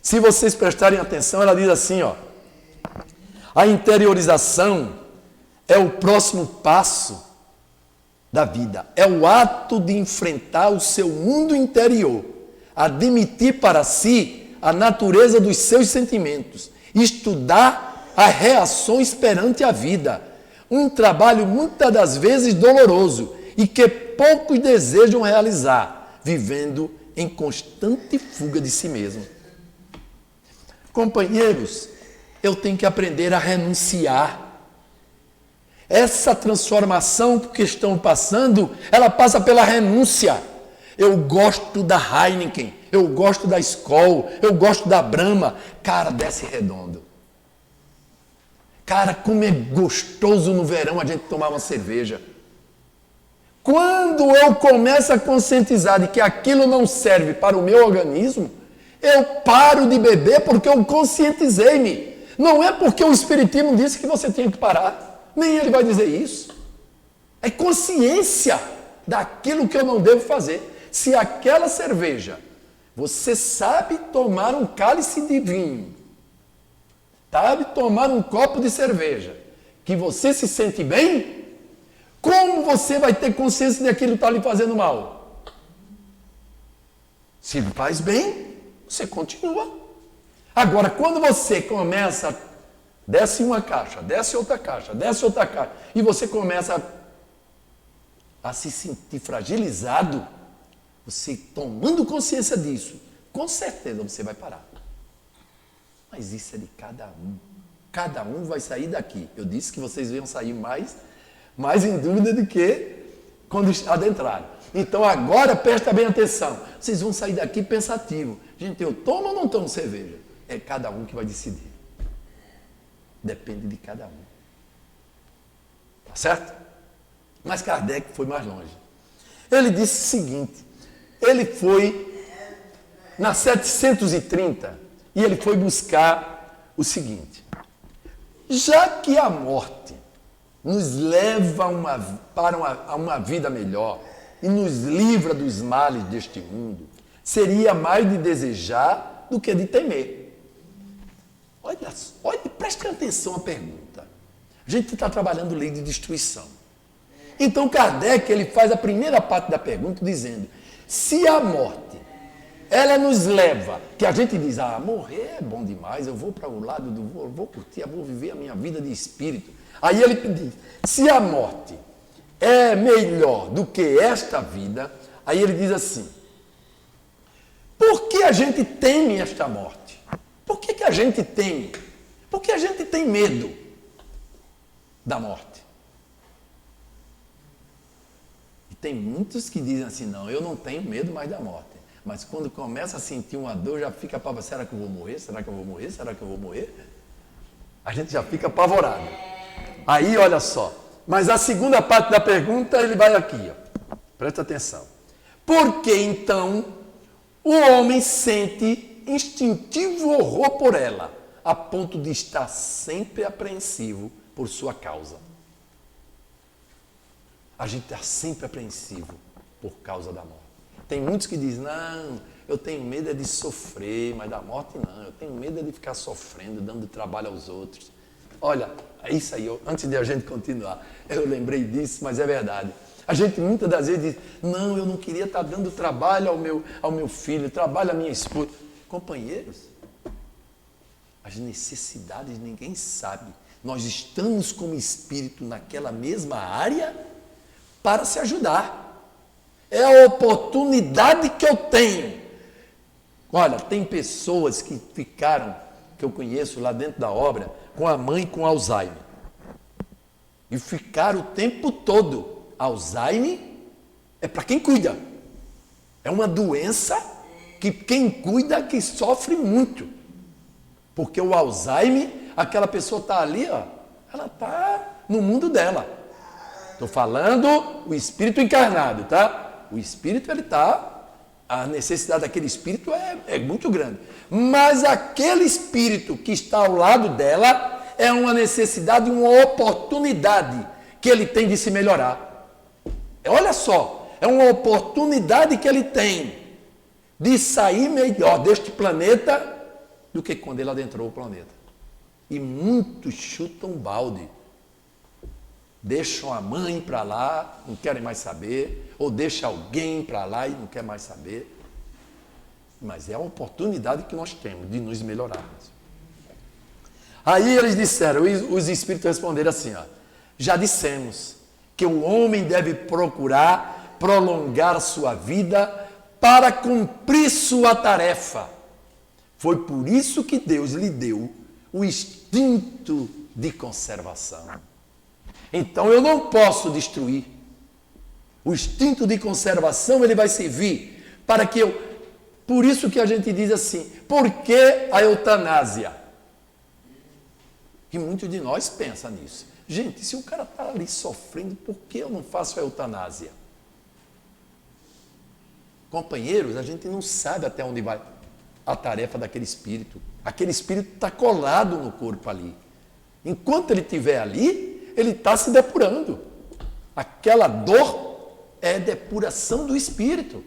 Se vocês prestarem atenção, ela diz assim, ó: a interiorização é o próximo passo da vida. É o ato de enfrentar o seu mundo interior, admitir para si a natureza dos seus sentimentos, estudar as reações perante a vida. Um trabalho muitas das vezes doloroso e que poucos desejam realizar, vivendo em constante fuga de si mesmo. Companheiros, eu tenho que aprender a renunciar. Essa transformação que estão passando, ela passa pela renúncia. Eu gosto da Heineken, eu gosto da Skol, eu gosto da Brahma. Cara, desce redondo. Cara, como é gostoso no verão a gente tomar uma cerveja. Quando eu começo a conscientizar de que aquilo não serve para o meu organismo, eu paro de beber porque eu conscientizei-me. Não é porque o Espiritismo disse que você tinha que parar. Nem ele vai dizer isso. É consciência daquilo que eu não devo fazer. Se aquela cerveja, você sabe tomar um cálice de vinho, sabe tomar um copo de cerveja, que você se sente bem, como você vai ter consciência de aquilo que está lhe fazendo mal? Se lhe faz bem, você continua. Agora, quando você começa, desce uma caixa, desce outra caixa, e você começa a se sentir fragilizado, você tomando consciência disso, com certeza você vai parar. Mas isso é de cada um. Cada um vai sair daqui. Eu disse que vocês iam sair mais em dúvida do que quando adentraram. Então agora presta bem atenção. Vocês vão sair daqui pensativo. Gente, eu tomo ou não tomo cerveja? É cada um que vai decidir. Depende de cada um. Tá certo? Mas Kardec foi mais longe. Ele disse o seguinte: ele foi na 730 e ele foi buscar o seguinte: já que a morte nos leva a uma vida melhor e nos livra dos males deste mundo, seria mais de desejar do que de temer. Olha, preste atenção à pergunta. A gente está trabalhando lei de destruição. Então Kardec, ele faz a primeira parte da pergunta dizendo: se a morte, ela nos leva, que a gente diz, morrer é bom demais, eu vou para o lado eu vou curtir, eu vou viver a minha vida de espírito. Aí ele diz, se a morte é melhor do que esta vida, aí ele diz assim: por que a gente teme esta morte? Por que a gente teme? Porque a gente tem medo da morte. E tem muitos que dizem assim: não, eu não tenho medo mais da morte. Mas quando começa a sentir uma dor, já fica apavorado. Será que eu vou morrer? Será que eu vou morrer? Será que eu vou morrer? A gente já fica apavorado. Aí, olha só. Mas a segunda parte da pergunta, ele vai aqui. Ó. Presta atenção. Por que, então, o homem sente instintivo horror por ela, a ponto de estar sempre apreensivo por sua causa? A gente está sempre apreensivo por causa da morte. Tem muitos que dizem, não, eu tenho medo é de sofrer, mas da morte não. Eu tenho medo é de ficar sofrendo, dando trabalho aos outros. Olha, é isso aí, antes de a gente continuar, eu lembrei disso, mas é verdade. A gente muitas das vezes diz, não, eu não queria estar dando trabalho ao meu filho, trabalho à minha esposa. Companheiros, as necessidades ninguém sabe. Nós estamos como espírito naquela mesma área para se ajudar. É a oportunidade que eu tenho. Olha, tem pessoas que ficaram, que eu conheço lá dentro da obra, com a mãe com Alzheimer. E ficaram o tempo todo. Alzheimer é para quem cuida. É uma doença que quem cuida que sofre muito. Porque o Alzheimer, aquela pessoa está ali, ó, ela está no mundo dela. Estou falando o espírito encarnado, tá? O espírito, ele está, a necessidade daquele espírito é muito grande. Mas aquele espírito que está ao lado dela é uma necessidade, uma oportunidade que ele tem de se melhorar. Olha só, é uma oportunidade que ele tem de sair melhor deste planeta do que quando ele adentrou o planeta. E muitos chutam balde. Deixam a mãe para lá, não querem mais saber, ou deixam alguém para lá e não quer mais saber. Mas é a oportunidade que nós temos de nos melhorarmos. Aí eles disseram, os espíritos responderam assim, ó, já dissemos que o homem deve procurar prolongar sua vida para cumprir sua tarefa. Foi por isso que Deus lhe deu o instinto de conservação. Então eu não posso destruir. O instinto de conservação, ele vai servir para que eu... Por isso que a gente diz assim, por que a eutanásia? E muitos de nós pensam nisso. Gente, se o cara está ali sofrendo, por que eu não faço a eutanásia? Companheiros, a gente não sabe até onde vai a tarefa daquele espírito. Aquele espírito está colado no corpo ali. Enquanto ele estiver ali, ele está se depurando. Aquela dor é depuração do espírito.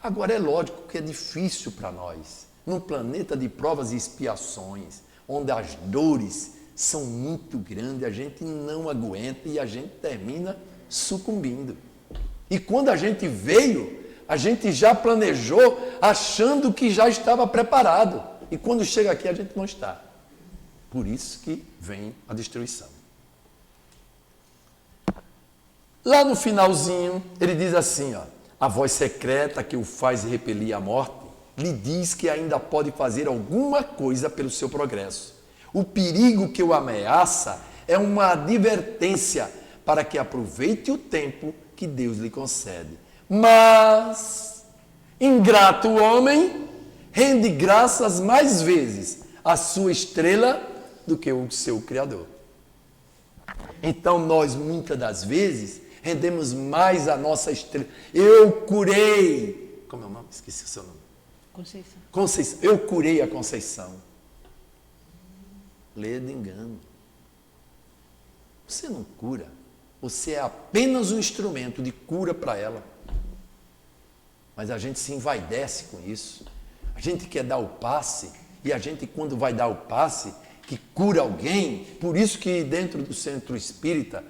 Agora é lógico que é difícil para nós, num planeta de provas e expiações, onde as dores são muito grandes, a gente não aguenta e a gente termina sucumbindo. E quando a gente veio, a gente já planejou achando que já estava preparado. E quando chega aqui, a gente não está. Por isso que vem a destruição. Lá no finalzinho, ele diz assim, ó, a voz secreta que o faz repelir a morte, lhe diz que ainda pode fazer alguma coisa pelo seu progresso. O perigo que o ameaça é uma advertência para que aproveite o tempo que Deus lhe concede. Mas, ingrato homem, rende graças mais vezes à sua estrela do que o seu Criador. Então, nós, muitas das vezes, rendemos mais a nossa estrela. Eu curei... Como é o nome? Esqueci o seu nome. Conceição. Eu curei a Conceição. Lê de engano. Você não cura. Você é apenas um instrumento de cura para ela. Mas a gente se envaidece com isso. A gente quer dar o passe, e a gente, quando vai dar o passe, que cura alguém, por isso que dentro do centro espírita,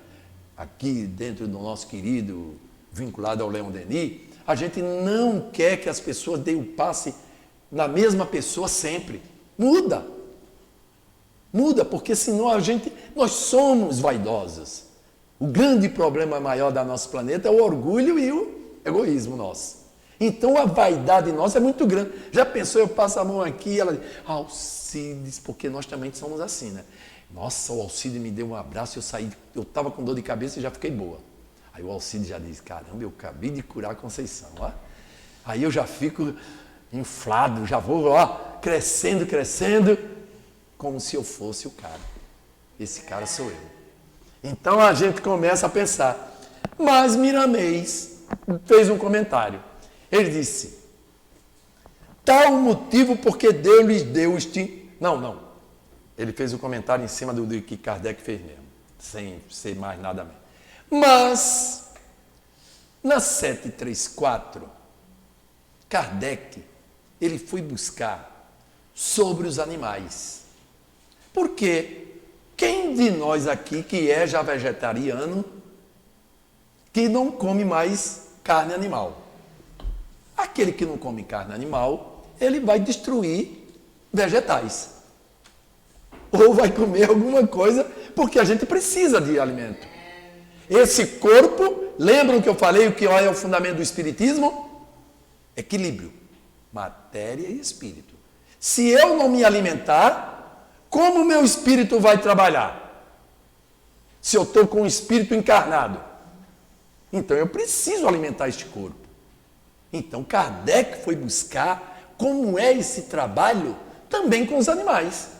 aqui dentro do nosso querido, vinculado ao Leon Denis, a gente não quer que as pessoas deem o passe na mesma pessoa sempre. Muda. Muda, porque senão nós somos vaidosos. O grande problema maior da nosso planeta é o orgulho e o egoísmo nosso. Então a vaidade nossa é muito grande. Já pensou, eu passo a mão aqui e ela diz, Alcides, porque nós também somos assim, né? Nossa, o Alcides me deu um abraço, eu estava com dor de cabeça e já fiquei boa. Aí o Alcides já diz, caramba, eu acabei de curar a Conceição, ó. Aí eu já fico inflado, já vou, ó, crescendo. como se eu fosse o cara. Esse cara sou eu. Então a gente começa a pensar. Mas Miramês fez um comentário. Ele disse: tal motivo porque Deus lhes deu Não. Ele fez um comentário em cima do que Kardec fez mesmo. Sem ser mais nada mesmo. Mas, na 734, Kardec, ele foi buscar sobre os animais. Porque quem de nós aqui que é já vegetariano, que não come mais carne animal? Aquele que não come carne animal, ele vai destruir vegetais. Ou vai comer alguma coisa, porque a gente precisa de alimento. Esse corpo, lembram que eu falei o que é o fundamento do espiritismo? Equilíbrio, matéria e espírito. Se eu não me alimentar, como o meu espírito vai trabalhar? Se eu estou com o espírito encarnado. Então eu preciso alimentar este corpo. Então Kardec foi buscar como é esse trabalho também com os animais.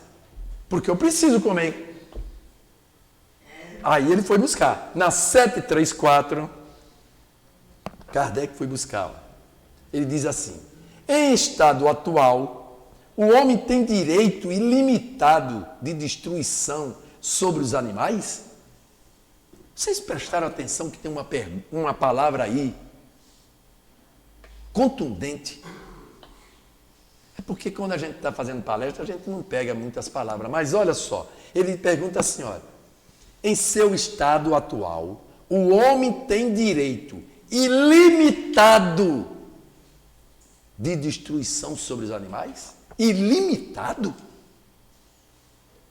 Porque eu preciso comer. Aí ele foi buscar. Na 734, Kardec foi buscá-la. Ele diz assim: em estado atual, o homem tem direito ilimitado de destruição sobre os animais? Vocês prestaram atenção que tem uma palavra aí contundente? É porque quando a gente está fazendo palestra, a gente não pega muitas palavras. Mas olha só, ele pergunta assim, olha: em seu estado atual, o homem tem direito ilimitado de destruição sobre os animais? Ilimitado?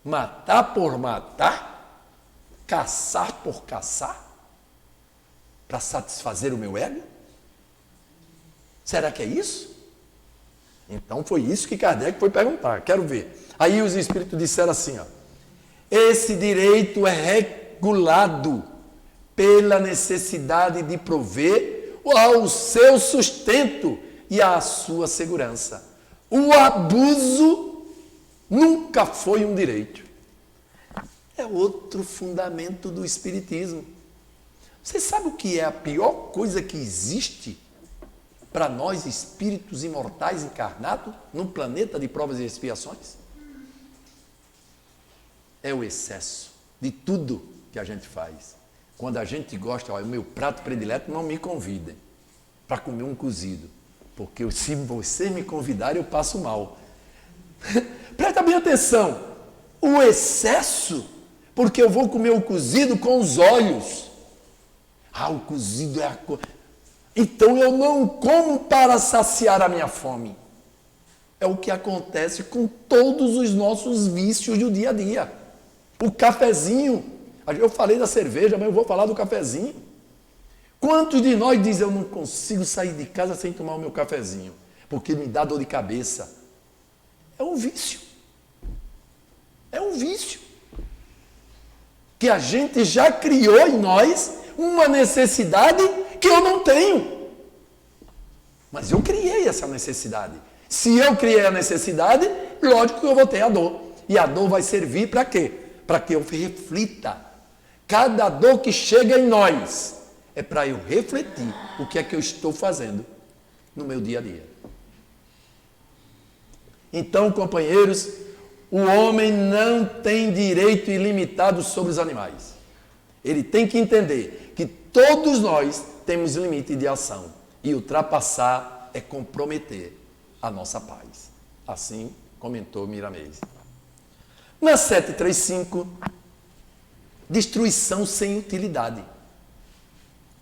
Matar por matar? Caçar por caçar? Para satisfazer o meu ego? Será que é isso? Então foi isso que Kardec foi perguntar. Quero ver. Aí os espíritos disseram assim, ó: esse direito é regulado pela necessidade de prover ao seu sustento e à sua segurança. O abuso nunca foi um direito. É outro fundamento do espiritismo. Você sabe o que é a pior coisa que existe para nós espíritos imortais encarnados num planeta de provas e expiações? É o excesso de tudo que a gente faz. Quando a gente gosta, olha, o meu prato predileto, não me convidem para comer um cozido, porque se você me convidar, eu passo mal. Presta bem atenção, o excesso, porque eu vou comer o cozido com os olhos. Ah, o cozido é a coisa. Então eu não como para saciar a minha fome. É o que acontece com todos os nossos vícios do dia a dia. O cafezinho, eu falei da cerveja, mas eu vou falar do cafezinho. Quantos de nós dizem: eu não consigo sair de casa sem tomar o meu cafezinho, porque me dá dor de cabeça? É um vício. É um vício. Que a gente já criou em nós uma necessidade que eu não tenho. Mas eu criei essa necessidade. Se eu criei a necessidade, lógico que eu vou ter a dor. E a dor vai servir para quê? Para que eu reflita. Cada dor que chega em nós é para eu refletir o que é que eu estou fazendo no meu dia a dia. Então, companheiros, o homem não tem direito ilimitado sobre os animais. Ele tem que entender que todos nós temos limite de ação. E ultrapassar é comprometer a nossa paz. Assim comentou Miramês. Na 735, destruição sem utilidade.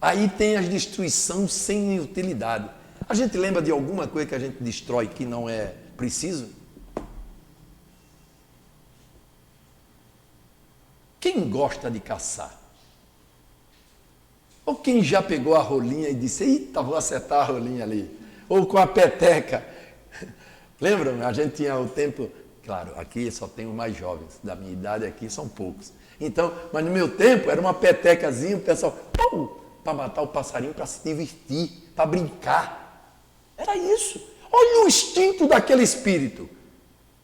Aí tem as destruição sem utilidade. A gente lembra de alguma coisa que a gente destrói que não é preciso? Quem gosta de caçar? Ou quem já pegou a rolinha e disse: eita, vou acertar a rolinha ali. Ou com a peteca. Lembram? A gente tinha o tempo... Claro, aqui só tem os mais jovens. Da minha idade aqui são poucos. Então, mas no meu tempo era uma petecazinha, o pessoal... para matar o passarinho, para se divertir, para brincar. Era isso. Olha o instinto daquele espírito.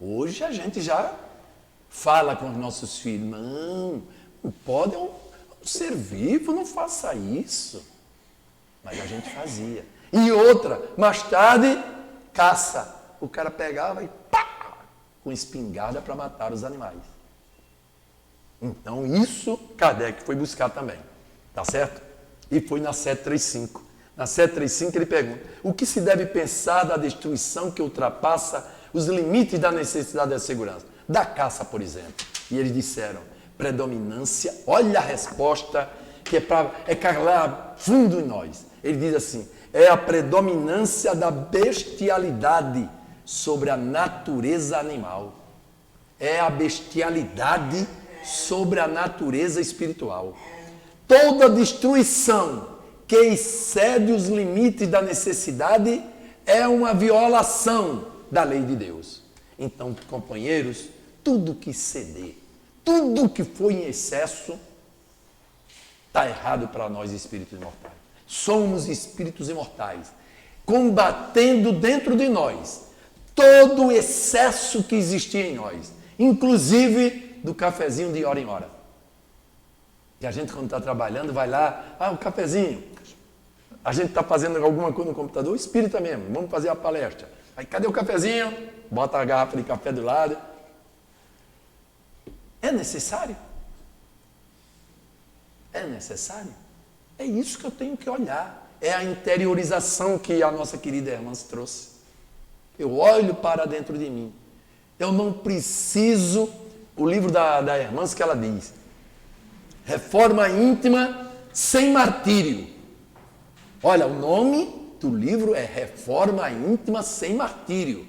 Hoje a gente já fala com os nossos filhos. Não pode, é um ser vivo, não faça isso. Mas a gente fazia. E outra, mais tarde, caça. O cara pegava e pá, com espingarda para matar os animais. Então isso Kardec foi buscar também. Tá certo? E foi na 735. Na 735 ele pergunta: o que se deve pensar da destruição que ultrapassa os limites da necessidade da segurança? Da caça, por exemplo. E eles disseram: predominância, olha a resposta que é calar fundo em nós. Ele diz assim: é a predominância da bestialidade sobre a natureza animal. É a bestialidade sobre a natureza espiritual. Toda destruição que excede os limites da necessidade é uma violação da lei de Deus. Então, companheiros, tudo que ceder, tudo que foi em excesso, está errado para nós, espíritos imortais. Somos espíritos imortais, combatendo dentro de nós todo o excesso que existia em nós, inclusive do cafezinho de hora em hora. E a gente, quando está trabalhando, vai lá, o cafezinho. A gente está fazendo alguma coisa no computador, espírita mesmo, vamos fazer a palestra. Aí, cadê o cafezinho? Bota a garrafa de café do lado. É necessário? É necessário? É isso que eu tenho que olhar. É a interiorização que a nossa querida irmã trouxe. Eu olho para dentro de mim. Eu não preciso... O livro da irmã que ela diz: Reforma íntima sem martírio. Olha, o nome do livro é Reforma íntima sem martírio.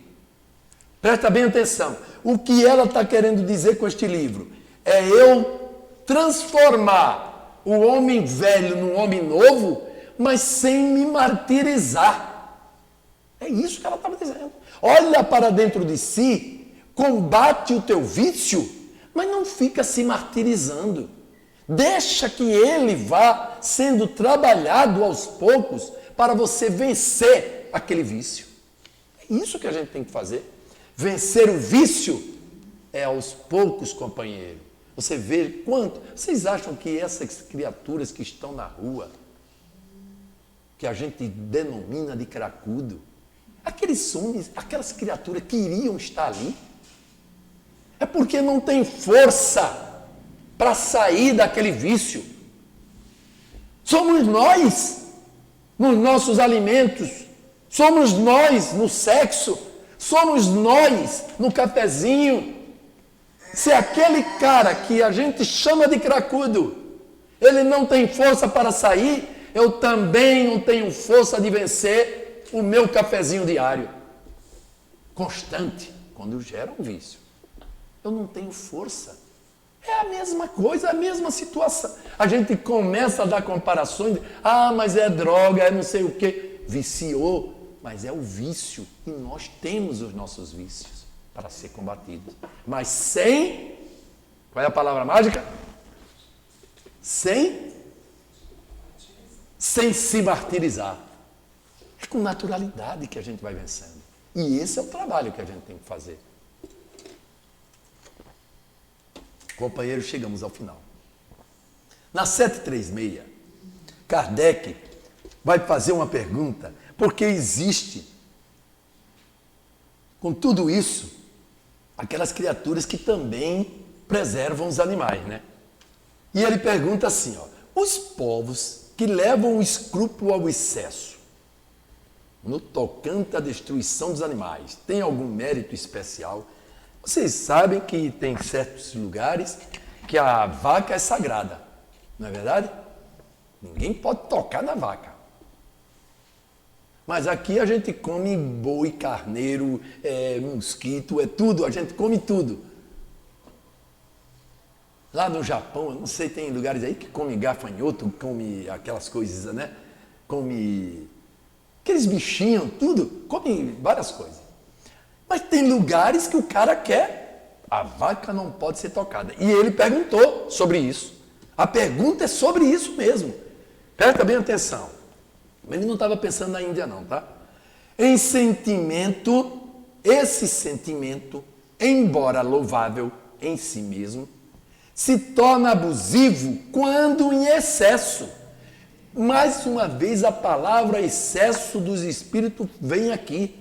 Presta bem atenção. O que ela está querendo dizer com este livro? É eu transformar o homem velho num homem novo, mas sem me martirizar. É isso que ela estava dizendo. Olha para dentro de si, combate o teu vício, mas não fica se martirizando. Deixa que ele vá sendo trabalhado aos poucos para você vencer aquele vício. É isso que a gente tem que fazer. Vencer o vício é aos poucos, companheiro. Você vê quanto... Vocês acham que essas criaturas que estão na rua, que a gente denomina de cracudo, aquelas criaturas que iriam estar ali, é porque não tem força para sair daquele vício. Somos nós nos nossos alimentos, somos nós no sexo, somos nós no cafezinho. Se aquele cara que a gente chama de cracudo, ele não tem força para sair, eu também não tenho força de vencer o meu cafezinho diário. Constante, quando gera um vício. Eu não tenho força. É a mesma coisa, a mesma situação. A gente começa a dar comparações, mas é droga, é não sei o quê. Viciou, mas é o vício. E nós temos os nossos vícios para ser combatidos. Mas sem, qual é a palavra mágica? Sem se martirizar. É com naturalidade que a gente vai vencendo. E esse é o trabalho que a gente tem que fazer. Companheiros, chegamos ao final. Na 736, Kardec vai fazer uma pergunta, porque existe, com tudo isso, aquelas criaturas que também preservam os animais, né? E ele pergunta assim, os povos que levam o escrúpulo ao excesso, no tocante à destruição dos animais, têm algum mérito especial? Vocês sabem que tem certos lugares que a vaca é sagrada, não é verdade? Ninguém pode tocar na vaca. Mas aqui a gente come boi, carneiro, mosquito, é tudo, a gente come tudo. Lá no Japão, eu não sei, tem lugares aí que come gafanhoto, come aquelas coisas, né? Come aqueles bichinhos, tudo, come várias coisas. Mas tem lugares que o cara quer, a vaca não pode ser tocada. E ele perguntou sobre isso. A pergunta é sobre isso mesmo. Presta bem atenção. Ele não estava pensando na Índia não, tá? Esse sentimento, embora louvável, em si mesmo, se torna abusivo quando em excesso. Mais uma vez a palavra excesso dos espíritos vem aqui.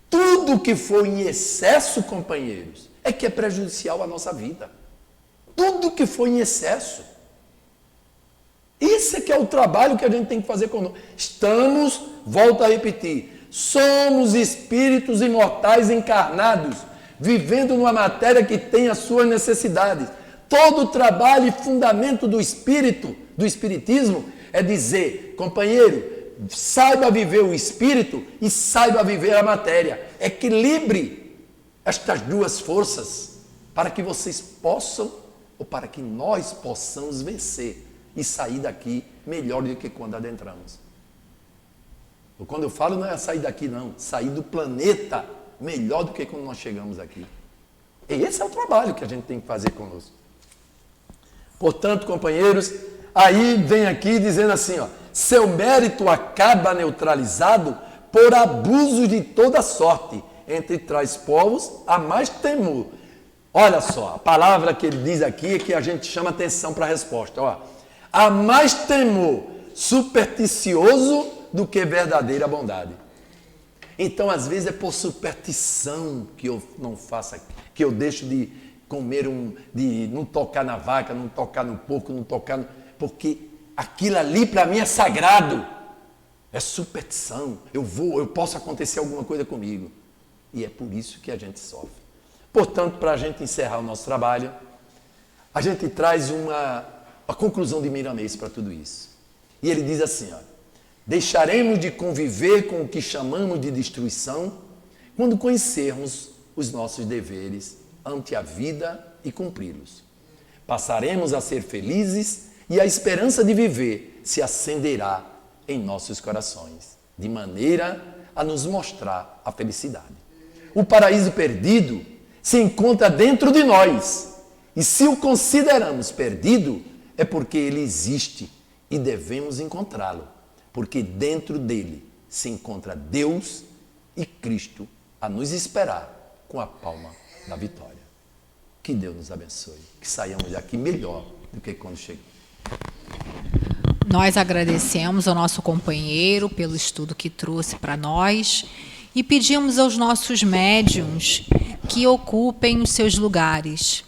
Tudo que for em excesso, companheiros, é que é prejudicial à nossa vida. Tudo que for em excesso. Isso é que é o trabalho que a gente tem que fazer conosco. Estamos, volto a repetir, somos espíritos imortais encarnados, vivendo numa matéria que tem as suas necessidades. Todo o trabalho e fundamento do espírito, do espiritismo, é dizer, companheiro, saiba viver o espírito e saiba viver a matéria. Equilibre estas duas forças para que vocês possam, ou para que nós possamos vencer e sair daqui melhor do que quando adentramos. Quando eu falo não é sair daqui não, sair do planeta melhor do que quando nós chegamos aqui. E esse é o trabalho que a gente tem que fazer conosco. Portanto, companheiros, aí vem aqui dizendo assim, ó, seu mérito acaba neutralizado por abusos de toda sorte, entre tais povos há mais temor. Olha só, a palavra que ele diz aqui é que a gente chama atenção para a resposta. Ó. Há mais temor supersticioso do que verdadeira bondade. Então, às vezes, é por superstição que eu não faço, que eu deixo de comer, de não tocar na vaca, não tocar no porco, não tocar... Porque aquilo ali para mim é sagrado. É superstição. Eu posso acontecer alguma coisa comigo. E é por isso que a gente sofre. Portanto, para a gente encerrar o nosso trabalho, a gente traz a conclusão de Miramês para tudo isso. E ele diz assim, ó, deixaremos de conviver com o que chamamos de destruição quando conhecermos os nossos deveres ante a vida e cumpri-los. Passaremos a ser felizes e a esperança de viver se acenderá em nossos corações, de maneira a nos mostrar a felicidade. O paraíso perdido se encontra dentro de nós, e se o consideramos perdido, é porque ele existe e devemos encontrá-lo, porque dentro dele se encontra Deus e Cristo a nos esperar com a palma da vitória. Que Deus nos abençoe, que saiamos daqui melhor do que quando chegamos. Nós agradecemos ao nosso companheiro pelo estudo que trouxe para nós e pedimos aos nossos médiuns que ocupem os seus lugares.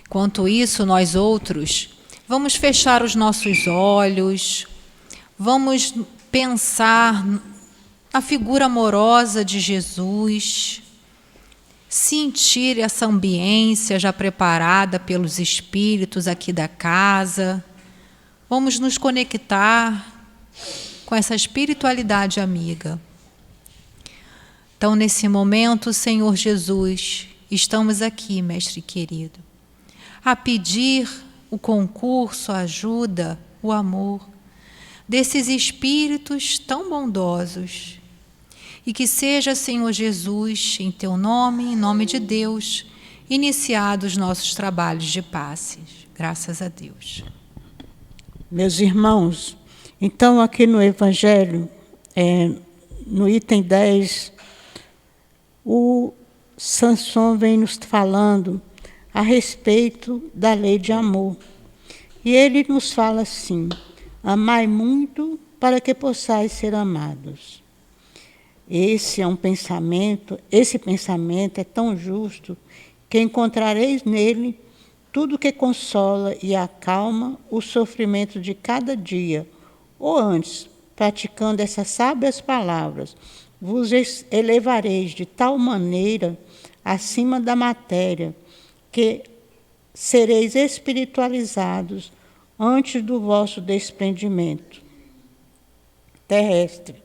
Quanto isso, nós outros vamos fechar os nossos olhos, vamos pensar a figura amorosa de Jesus, sentir essa ambiência já preparada pelos espíritos aqui da casa. Vamos nos conectar com essa espiritualidade amiga. Então, nesse momento, Senhor Jesus, estamos aqui, Mestre querido, a pedir o concurso, a ajuda, o amor desses espíritos tão bondosos. E que seja, Senhor Jesus, em Teu nome, em nome de Deus, iniciados os nossos trabalhos de passes. Graças a Deus. Meus irmãos, então aqui no Evangelho, no item 10, o Sanson vem nos falando a respeito da lei de amor. E ele nos fala assim, amai muito para que possais ser amados. Esse pensamento é tão justo que encontrareis nele tudo que consola e acalma o sofrimento de cada dia, ou antes, praticando essas sábias palavras, vos elevareis de tal maneira acima da matéria, que sereis espiritualizados antes do vosso desprendimento terrestre.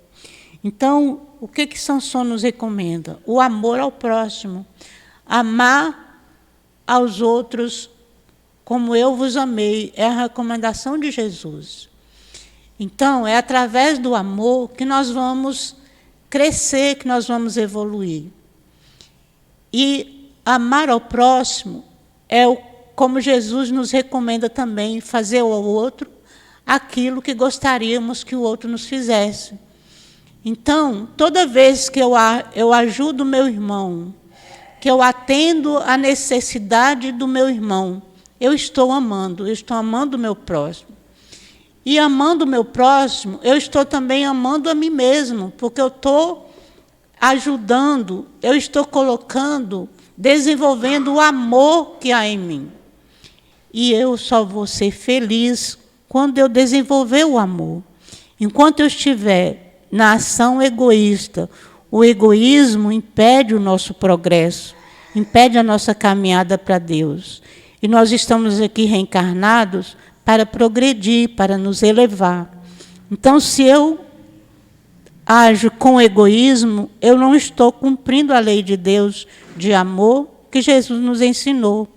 Então, o que Sanson nos recomenda? O amor ao próximo. Amar aos outros como eu vos amei, é a recomendação de Jesus. Então, é através do amor que nós vamos crescer, que nós vamos evoluir. E amar ao próximo é como Jesus nos recomenda também, fazer ao outro aquilo que gostaríamos que o outro nos fizesse. Então, toda vez que eu ajudo o meu irmão que eu atendo à necessidade do meu irmão. Eu estou amando o meu próximo. E amando o meu próximo, eu estou também amando a mim mesmo, porque eu estou ajudando, eu estou colocando, desenvolvendo o amor que há em mim. E eu só vou ser feliz quando eu desenvolver o amor. Enquanto eu estiver na ação egoísta, o egoísmo impede o nosso progresso, impede a nossa caminhada para Deus. E nós estamos aqui reencarnados para progredir, para nos elevar. Então, se eu ajo com egoísmo, eu não estou cumprindo a lei de Deus de amor que Jesus nos ensinou.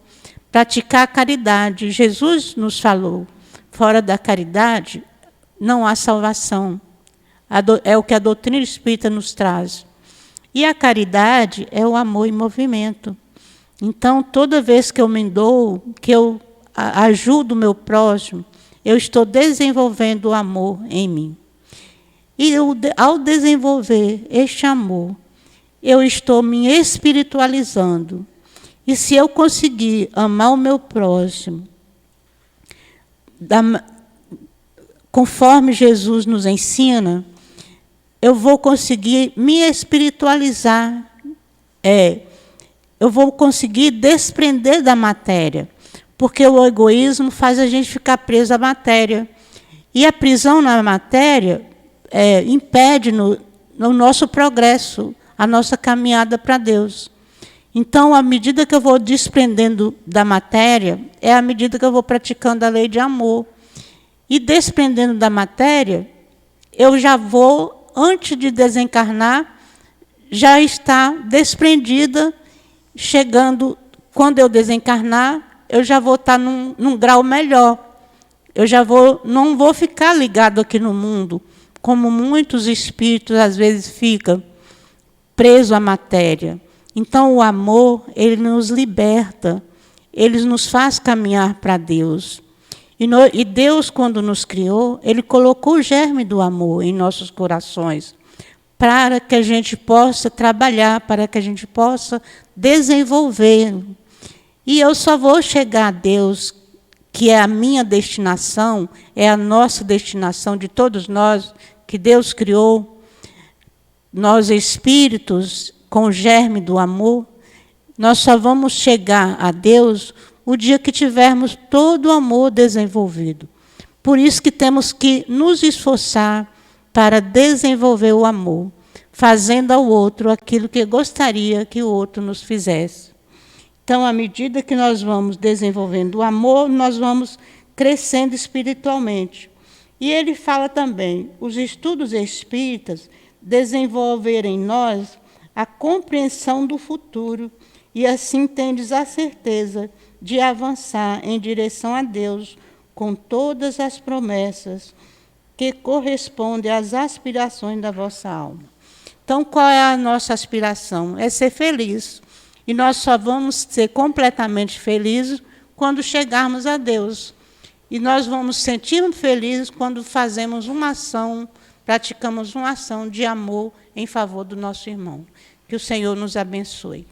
Praticar a caridade. Jesus nos falou, fora da caridade não há salvação. É o que a doutrina espírita nos traz. E a caridade é o amor em movimento. Então, toda vez que eu me dou, que eu ajudo o meu próximo, eu estou desenvolvendo o amor em mim. E ao desenvolver este amor, eu estou me espiritualizando. E se eu conseguir amar o meu próximo, conforme Jesus nos ensina, eu vou conseguir me espiritualizar. Eu vou conseguir desprender da matéria. Porque o egoísmo faz a gente ficar preso à matéria. E a prisão na matéria impede no nosso progresso, a nossa caminhada para Deus. Então, à medida que eu vou desprendendo da matéria, é à medida que eu vou praticando a lei de amor. E desprendendo da matéria, eu já vou, antes de desencarnar, já está desprendida, chegando, quando eu desencarnar, eu já vou estar num grau melhor. Eu já não vou ficar ligado aqui no mundo, como muitos espíritos às vezes ficam presos à matéria. Então, o amor, ele nos liberta, ele nos faz caminhar para Deus. E Deus, quando nos criou, ele colocou o germe do amor em nossos corações, para que a gente possa trabalhar, para que a gente possa desenvolver. E eu só vou chegar a Deus, que é a minha destinação, é a nossa destinação de todos nós, que Deus criou, nós espíritos, com o germe do amor, nós só vamos chegar a Deus o dia que tivermos todo o amor desenvolvido. Por isso que temos que nos esforçar para desenvolver o amor, fazendo ao outro aquilo que gostaria que o outro nos fizesse. Então, à medida que nós vamos desenvolvendo o amor, nós vamos crescendo espiritualmente. E ele fala também, os estudos espíritas desenvolverem em nós a compreensão do futuro, e assim tendes a certeza de avançar em direção a Deus com todas as promessas que correspondem às aspirações da vossa alma. Então, qual é a nossa aspiração? É ser feliz. E nós só vamos ser completamente felizes quando chegarmos a Deus. E nós vamos sentir felizes quando fazemos uma ação, praticamos uma ação de amor em favor do nosso irmão. Que o Senhor nos abençoe.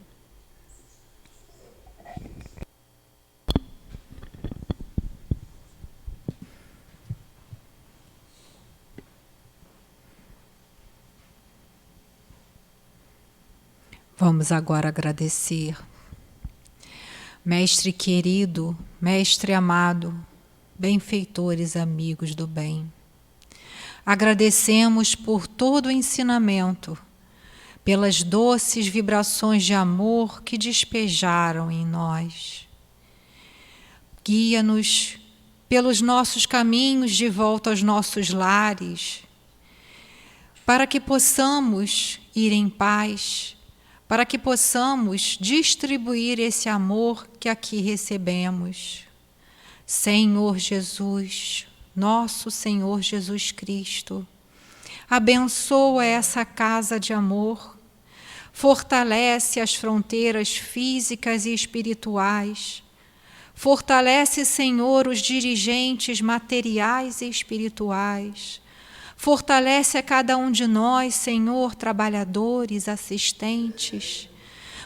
Vamos agora agradecer. Mestre querido, mestre amado, benfeitores, amigos do bem. Agradecemos por todo o ensinamento, pelas doces vibrações de amor que despejaram em nós. Guia-nos pelos nossos caminhos de volta aos nossos lares, para que possamos ir em paz, para que possamos distribuir esse amor que aqui recebemos. Senhor Jesus, nosso Senhor Jesus Cristo, abençoa essa casa de amor, fortalece as fronteiras físicas e espirituais, fortalece, Senhor, os dirigentes materiais e espirituais, fortalece a cada um de nós, Senhor, trabalhadores, assistentes.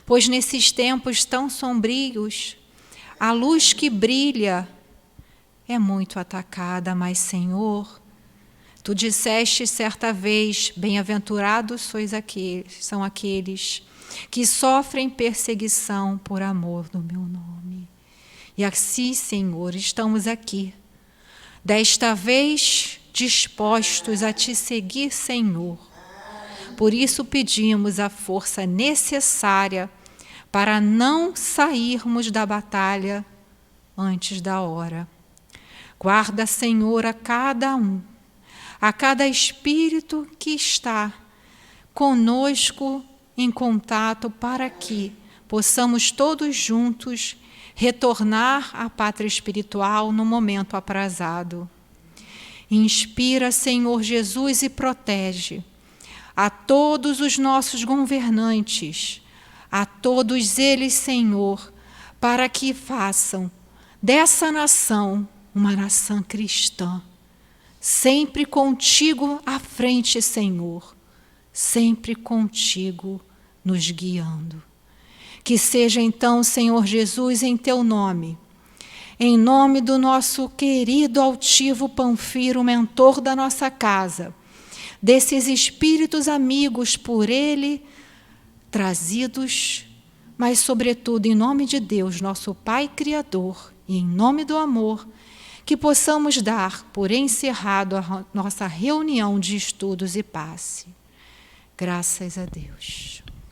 pois nesses tempos tão sombrios, a luz que brilha é muito atacada, mas, Senhor, Tu disseste certa vez, bem-aventurados são aqueles que sofrem perseguição por amor do meu nome. E assim, Senhor, estamos aqui, desta vez dispostos a Te seguir, Senhor. Por isso pedimos a força necessária para não sairmos da batalha antes da hora. Guarda, Senhor, a cada um, a cada espírito que está conosco em contato, para que possamos todos juntos retornar à pátria espiritual no momento aprazado. Inspira, Senhor Jesus, e protege a todos os nossos governantes, a todos eles, Senhor, para que façam dessa nação uma nação cristã, sempre contigo à frente, Senhor, sempre contigo nos guiando. Que seja então, Senhor Jesus, em Teu nome, em nome do nosso querido altivo Panfiro, mentor da nossa casa, desses espíritos amigos por Ele trazidos, mas, sobretudo, em nome de Deus, nosso Pai Criador, e em nome do amor, que possamos dar por encerrado a nossa reunião de estudos e passe. Graças a Deus.